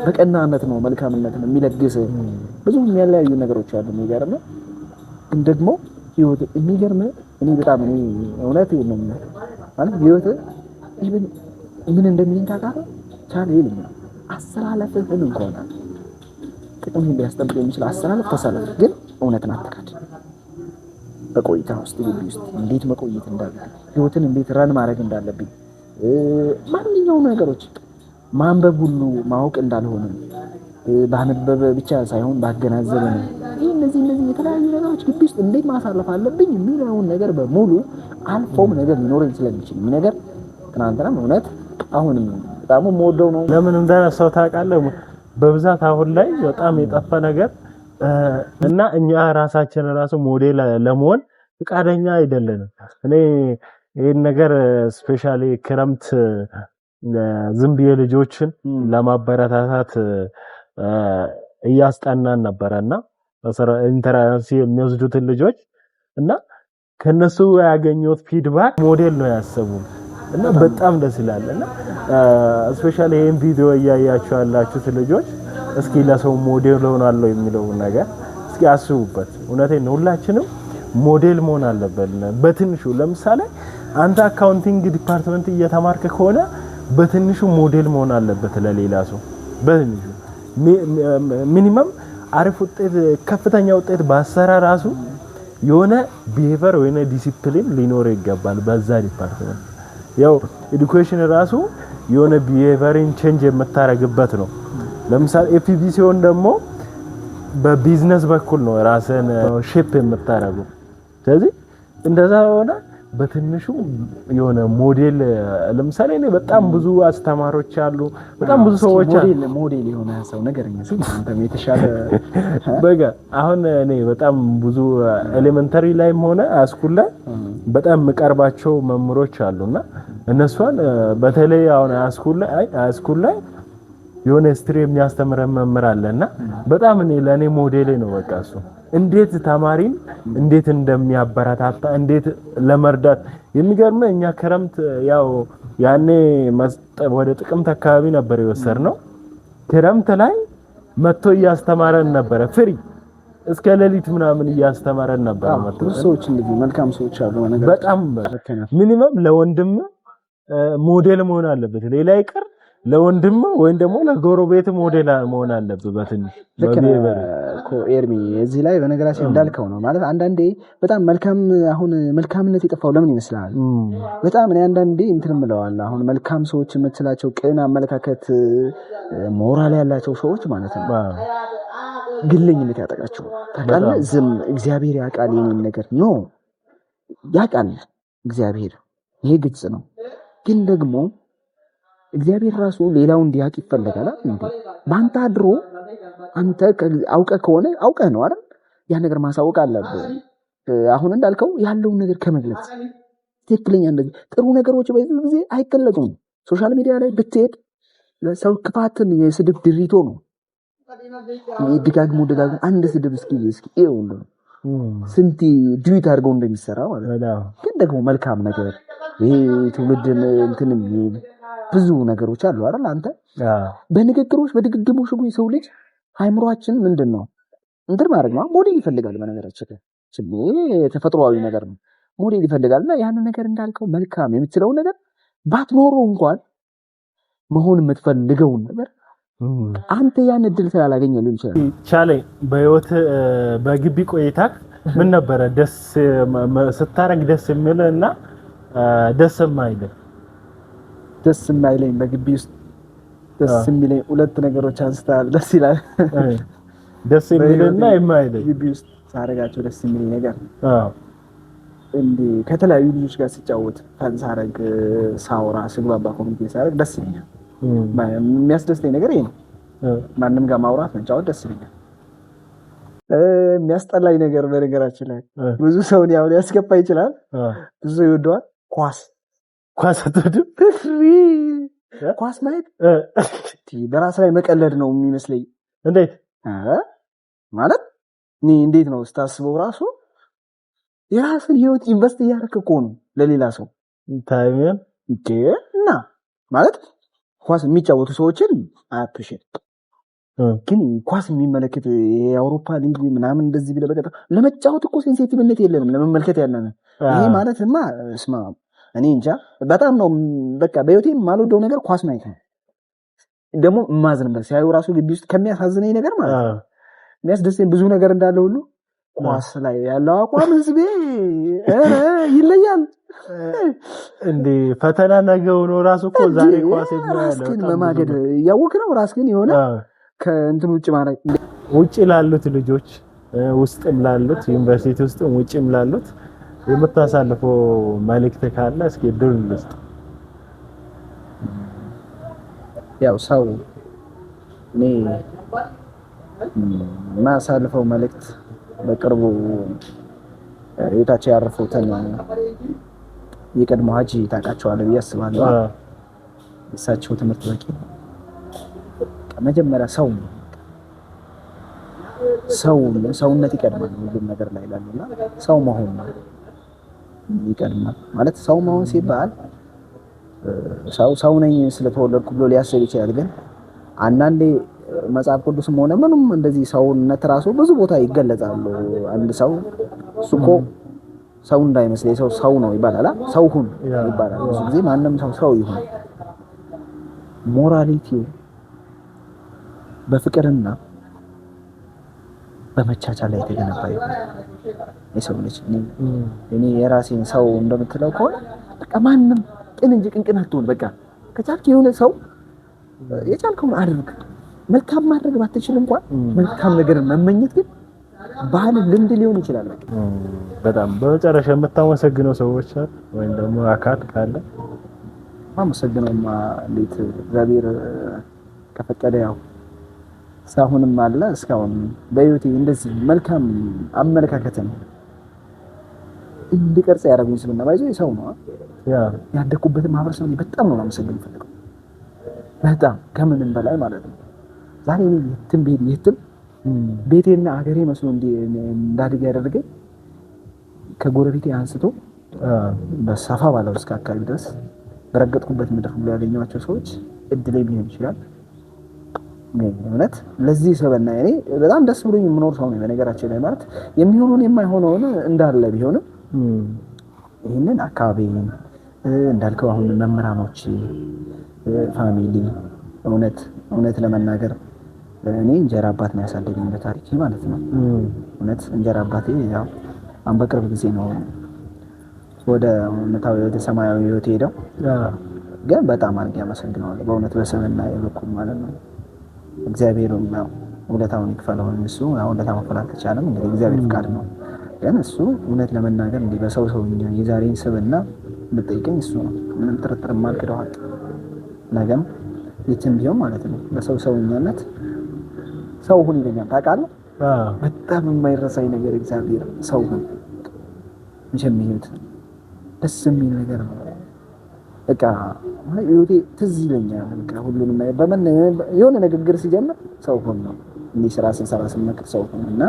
በቀናነት ነው መልካምነት ነው የሚለግስ ብዙ የሚያለያዩ ነገሮች አሉ የሚገርም ግን ደግሞ ህይወት የሚገርም እኔ በጣም እውነት ነው ማለት ህይወት ምን እንደሚል ታውቃለህ? ቻለ ይልኛል አሰላለፍህን እንኳን ጥቅም ሊያስጠብቅ የሚችል አሰላለፍ ተሰለፍ፣ ግን እውነትን አትካድ። በቆይታ ውስጥ ግቢ ውስጥ እንዴት መቆየት እንዳለብኝ ህይወትን እንዴት ረን ማድረግ እንዳለብኝ ማንኛውም ነገሮች ማንበብ ሁሉ ማወቅ እንዳልሆነ ባነበበ ብቻ ሳይሆን ባገናዘበ ነው። እነዚህ የተለያዩ ነገሮች ግቢ ውስጥ እንዴት ማሳለፍ አለብኝ የሚለውን ነገር በሙሉ አልፎም ነገር ሊኖረኝ ስለሚችል ነገር ትናንትናም እውነት አሁንም በጣም የምወደው ነው። ለምን እንዳነሳው ታውቃለህ? በብዛት አሁን ላይ በጣም የጠፋ ነገር እና እኛ ራሳችን ራሱ ሞዴል ለመሆን ፍቃደኛ አይደለንም። እኔ ይሄን ነገር ስፔሻሊ ክረምት ዝም ብዬ ልጆችን ለማበረታታት እያስጠናን ነበርና ኢንተራንስ የሚወስዱትን ልጆች እና ከነሱ ያገኙት ፊድባክ ሞዴል ነው ያሰቡን እና በጣም ደስ ይላል እና ስፔሻሊ ይሄን ቪዲዮ እያያችሁ ያላችሁት ልጆች እስኪ ለሰው ሞዴል ሆናለሁ የሚለው ነገር እስኪ አስቡበት። እውነቴን ነው ሁላችንም ሞዴል መሆን አለበት። በትንሹ ለምሳሌ አንተ አካውንቲንግ ዲፓርትመንት እየተማርክ ከሆነ በትንሹ ሞዴል መሆን አለበት ለሌላ ሰው። በትንሹ ሚኒመም አሪፍ ውጤት ከፍተኛ ውጤት ባሰራ ራሱ የሆነ ቢሄቨር ወይ ዲሲፕሊን ሊኖር ይገባል በዛ ዲፓርትመንት። ያው ኤዱኬሽን ራሱ የሆነ ቢሄቨርን ቼንጅ የምታረግበት ነው። ለምሳሌ ኤፍቢ ሲሆን ደግሞ በቢዝነስ በኩል ነው ራስን ሼፕ የምታረገው። ስለዚህ እንደዛ ሆነ በትንሹ የሆነ ሞዴል ለምሳሌ እኔ በጣም ብዙ አስተማሪዎች አሉ፣ በጣም ብዙ ሰዎች አሉ። ሞዴል የሆነ ሰው ነገርኛ አንተም የተሻለ በጋ አሁን እኔ በጣም ብዙ ኤሌመንተሪ ላይም ሆነ ሃይስኩል ላይ በጣም መቀርባቸው መምህሮች አሉና እነሱን በተለይ አሁን ሃይስኩል ላይ የሆነ ስትሪ የሚያስተምር መምህር አለና በጣም እኔ ለኔ ሞዴሌ ነው። በቃ እሱ እንዴት ተማሪን እንዴት እንደሚያበረታታ እንዴት ለመርዳት የሚገርም እኛ ክረምት ያው ያኔ ወደ ጥቅምት አካባቢ ነበር የወሰድነው። ክረምት ላይ መጥቶ እያስተማረን ነበር ፍሪ እስከ ሌሊት ምናምን እያስተማረን ነበር። መጥቶ ሰዎች እንደዚህ መልካም ሰዎች አሉ ነገር በጣም ሚኒመም ለወንድም ሞዴል መሆን አለበት። ሌላ ይቀር ለወንድም ወይ ደግሞ ለጎረቤት ሞዴል መሆን አለበት። በትንሽ ኤርሚ እዚህ ላይ በነገራችን እንዳልከው ነው ማለት አንዳንዴ በጣም አሁን መልካምነት የጠፋው ለምን ይመስላል? በጣም እኔ አንዳንዴ እንትን ምለዋል። አሁን መልካም ሰዎች የምትላቸው ቅን አመለካከት ሞራል ያላቸው ሰዎች ማለት ነው ግለኝነት ያጠቃቸው ታውቃለህ። ዝም እግዚአብሔር ያውቃል የኔን ነገር ነው ያውቃል እግዚአብሔር፣ ይሄ ግልጽ ነው። ግን ደግሞ እግዚአብሔር ራሱ ሌላው እንዲያውቅ ይፈልጋል እንዴ? ባንተ አድሮ አንተ አውቀህ ከሆነ አውቀህ ነው አይደል? ያ ነገር ማሳወቅ አለብህ። አሁን እንዳልከው ያለውን ነገር ከመግለጽ ትክክለኛ እንደዚህ ጥሩ ነገሮች በዚህ ጊዜ አይገለጹም። ሶሻል ሚዲያ ላይ ብትሄድ ለሰው ክፋትን የስድብ ድሪቶ ነው። ደጋግሞ አንድ ስድብ እስኪ ይኸው ነው ስንት ድዊት አድርገው እንደሚሰራ ማለት ነው። ግን ደግሞ መልካም ነገር ይሄ ትውልድን እንትንም ብዙ ነገሮች አሉ አይደል? አንተ በንግግሮች በድግግሞሽ ሰው ልጅ ሃይምሮአችን ምንድነው እንትን ማድረግ ነው ሞዴል ይፈልጋል። በነገራችን ተፈጥሯዊ ነገር ነው ሞዴል ይፈልጋልና ያን ነገር እንዳልከው መልካም የምትለው ነገር ባትኖረው እንኳን መሆን የምትፈልገው ነገር አንተ ያን እድል ስላላገኘ ሊሆን ይችላል። ቻሌ በህይወት በግቢ ቆይታ ምን ነበረ ደስ ስታረግ ደስ የሚልና ደስ የማይልህ? ደስ የማይለኝ በግቢ ውስጥ ደስ የሚለኝ ሁለት ነገሮች አንስተሃል። ደስ ይላል። ደስ የሚልና የማይለኝ ግቢ ውስጥ ሳረጋቸው ደስ የሚለኝ ነገር እንዴ ከተለያዩ ልጆች ጋር ሲጫወት ሳረግ ሳውራ ስግባባ ኮሚኒኬት ሳረግ ደስ ይለኛል። የሚያስደስተኝ ነገር ይሄ ነው። ማንንም ጋር ማውራት መጫወት ደስ ይለኛል። የሚያስጠላኝ ነገር በነገራችን ላይ ብዙ ሰውን ያው ሊያስገባ ይችላል። ብዙ ይወደዋል ኳስ አትወድም? ኳስ ማየት በራስ ላይ መቀለድ ነው የሚመስለኝ። እንዴት ማለት እኔ እንዴት ነው ስታስበው ራሱ የራስን ህይወት ኢንቨስት እያደረክ እኮ ነው ለሌላ ሰው ታይም እና ማለት ኳስ የሚጫወቱ ሰዎችን አፕሪሺየት ግን ኳስ የሚመለከት የአውሮፓ ሊግ ምናምን እንደዚህ ቢለ በቀጣ ለመጫወት እኮ ሴንሲቲቭነት የለንም ለመመልከት ያለና ይሄ ማለትማ እስማ እኔ እንጃ በጣም ነው በቃ በህይወቴ የማልወደው ነገር ኳስ ማየት ነው። ደግሞ ማዝንበት ሲያዩ ራሱ ግቢ ውስጥ ከሚያሳዝነኝ ነገር ማለት ነው የሚያስደስተኝ ብዙ ነገር እንዳለ ሁሉ ኳስ ላይ ያለው አቋም ህዝቤ ይለያል እንዴ። ፈተና ነገው ነው ራሱ እኮ ዛሬ ኳስ ራስህን መማገድ ያወቅህ ነው። ራስህን የሆነ ከእንትን ውጭ ማለት ውጭ ላሉት ልጆች ውስጥም ላሉት ዩኒቨርሲቲ ውስጥም ውጭም ላሉት የምታሳልፈው መልእክት ካለ እስኪ ድል ልስጥ። ያው ሰው እኔ ማሳልፈው መልእክት በቅርቡ የታቸው ያረፉትን የቀድሞ ሀጂ ታውቃቸዋለህ ብዬ አስባለሁ። እሳቸው ትምህርት በቂ መጀመሪያ ሰውነት ይቀድማል ሁሉም ነገር ላይ ላልና ሰው መሆን ነው። ይቀድማል ማለት ሰው መሆን ሲባል ሰው ነኝ ስለተወለድኩ ብሎ ሊያስብ ይችላል። ግን አንዳንዴ መጽሐፍ ቅዱስም ሆነ ምንም እንደዚህ ሰውነት ራሱ ብዙ ቦታ ይገለጻሉ። አንድ ሰው እሱ እኮ ሰው እንዳይመስል ሰው ነው ይባላል። ሰው ሁን ይባላል። ብዙ ጊዜ ማንም ሰው ይሁን ሞራሊቲው በፍቅርና በመቻቻል ላይ የተገነባ ይሁን የሰው ልጅ። እኔ የራሴን ሰው እንደምትለው ከሆነ በቃ ማንም ቅን እንጂ ቅንቅን አትሆን። በቃ ከቻልክ የሆነ ሰው የቻልከውን አድርግ። መልካም ማድረግ ባትችል እንኳን መልካም ነገር መመኘት ግን ባህል ልምድ ሊሆን ይችላል። በጣም በመጨረሻ የምታመሰግነው ሰዎች አሉ ወይም ደግሞ አካል ካለ? ማመሰግነውማ እንዴት እግዚአብሔር ከፈቀደ ያው እስካሁንም አለ እስካሁን በህይወቴ እንደዚህ መልካም አመለካከትን እንድቀርጽ ያደረጉኝ ስምና ባይዞ ሰው ነው ያደኩበትን ማህበረሰብ በጣም ነው ማመሰግን ፈልገው በጣም ከምንም በላይ ማለት ነው። ዛሬ የትም ቤቴና ሀገሬ መስሎ እንዳድግ ያደረገኝ ከጎረቤቴ አንስቶ በሰፋ ባለው እስከ አካባቢ ድረስ በረገጥኩበት ምድር ሁሉ ያገኘኋቸው ሰዎች እድሌ ሊሆን ይችላል። እውነት ለዚህ ሰበና እኔ በጣም ደስ ብሎኝ የምኖር ሰው ነኝ። በነገራችን ላይ ማለት የሚሆነውን የማይሆነውን እንዳለ ቢሆንም ይሄንን አካባቢን እንዳልከው አሁን መምህራኖች ፋሚሊ እውነት ለመናገር እኔ እንጀራ አባት ነው ያሳደገኝ በታሪክ ማለት ነው። እውነት እንጀራ አባቴ ያው በቅርብ ጊዜ ነው ወደ ሰማያዊ ህይወት ሄደው፣ ግን በጣም አድርጌ አመሰግነዋለሁ በእውነት በስምና የበኩል ማለት ነው። እግዚአብሔርም ያው ውለታውን ይክፈለው። እሱ ያው ውለታ መክፈል አልተቻለም እንግዲህ እግዚአብሔር ፍቃድ ነው። ግን እሱ እውነት ለመናገር እንዲህ በሰውኛ የዛሬን ስብና የምጠይቀኝ እሱ ነው። ምንም ጥርጥር ማልክደዋል። ነገም የትም ቢሆን ማለት ነው በሰውኛነት ሰው ሁን ይለኛል። ታውቃለህ በጣም የማይረሳኝ ነገር እግዚአብሔር ሰው ሁን እንጀምይት ደስ የሚል ነገር ነው። በቃ ይሁዲ ትዝ ይለኛል። በቃ ሁሉንም በመን የሆነ ንግግር ሲጀምር ሰው ሁን ነው እንዲህ ስራ ስንሰራ ስንመክር ሰው ሁን እና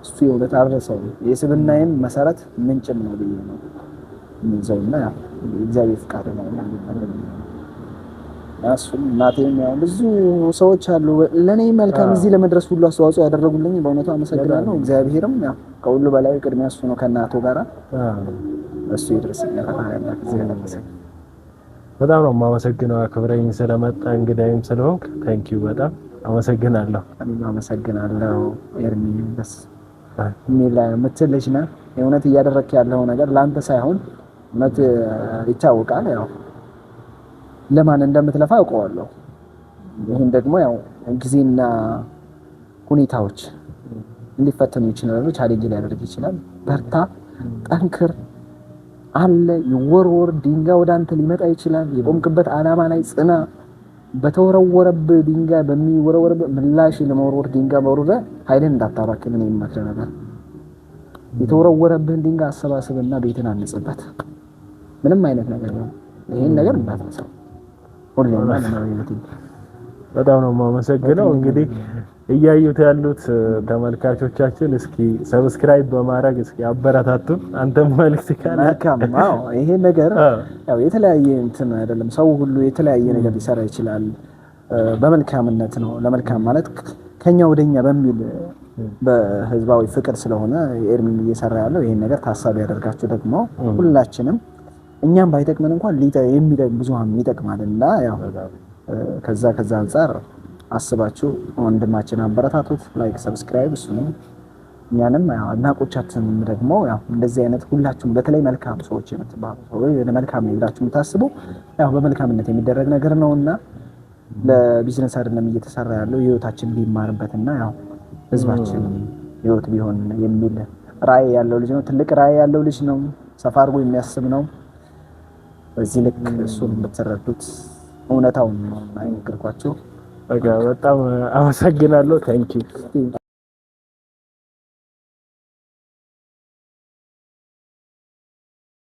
እሱ የውበት አብረሰው የስብናዬም መሰረት ምንጭም ነው ብዬ ነው የሚይዘውና እግዚአብሔር ፍቃድ ነው ማለት ነው። እሱም እናቴም ያው ብዙ ሰዎች አሉ ለኔ መልካም እዚህ ለመድረስ ሁሉ አስተዋጽኦ ያደረጉልኝ በእውነቱ አመሰግናለሁ። እግዚአብሔርም ያው ከሁሉ በላይ ቅድሚያ እሱ ነው ከእናቱ ጋራ እሱ ይድረስልኝ ፈጣሪያችን እግዚአብሔር። በጣም ነው የማመሰግነው አክብረኝ ስለመጣ እንግዳይም ስለሆንክ ታንኪዩ በጣም አመሰግናለሁ። እኔም አመሰግናለሁ ኤርሚ። ደስ የሚል የምትልሽ ነህ የእውነት እያደረክ ያለው ነገር ላንተ ሳይሆን እውነት ይታወቃል። ያው ለማን እንደምትለፋ አውቀዋለሁ። ይሄን ደግሞ ያው ጊዜና ሁኔታዎች ሊፈተኑ ይችላሉ፣ ቻሌንጅ ሊያደርግ ይችላል። በርታ፣ ጠንክር አለ ይወርወር ድንጋይ ወደ አንተ ሊመጣ ይችላል። የቆምክበት ዓላማ ላይ ጽና። በተወረወረብህ ድንጋይ በሚወረወረብህ ምላሽ ለመወርወር ድንጋይ መወርወር ኃይልን እንዳታባክን ነው የምመክረው ነገር። የተወረወረብህን ድንጋይ አሰባስብና ቤትን አንጽበት። ምንም አይነት ነገር ነው ይሄን ነገር እንዳትረሳው። ሁሌም ማለት ነው። በጣም ነው የማመሰግነው። እንግዲህ እያዩት ያሉት ተመልካቾቻችን እስኪ ሰብስክራይብ በማድረግ እስኪ አበረታቱን። አንተም መልእክት ካለ መልካም። አዎ ይሄ ነገር ያው የተለያየ እንትን አይደለም፣ ሰው ሁሉ የተለያየ ነገር ሊሰራ ይችላል። በመልካምነት ነው ለመልካም ማለት ከኛ ወደኛ በሚል በህዝባዊ ፍቅር ስለሆነ ኤርሚን እየሰራ ያለው ይሄን ነገር ታሳቢ ያደርጋችሁ ደግሞ ሁላችንም እኛም ባይጠቅመን እንኳን የሚጠቅም ብዙሃን ይጠቅማልና ያው ከዛ አንፃር አስባችሁ ወንድማችን አበረታቱት። ላይክ ሰብስክራይብ እሱንም እኛንም ያው አድናቆቻችንም ደግሞ ያው እንደዚህ አይነት ሁላችሁም በተለይ መልካም ሰዎች የምትባሉ ለመልካም ይላችሁ የምታስቡ ያው በመልካምነት የሚደረግ ነገር ነውና ለቢዝነስ አይደለም እየተሰራ ያለው ህይወታችን ቢማርበትና ያው ህዝባችን ህይወት ቢሆን የሚል ራዕይ ያለው ልጅ ነው። ትልቅ ራዕይ ያለው ልጅ ነው። ሰፋ አድርጎ የሚያስብ ነው። በዚህ ልክ እሱን ብትረዱት እውነታውን ነው አይነግርኳችሁ። በጣም አመሰግናለሁ። ታንኪዩ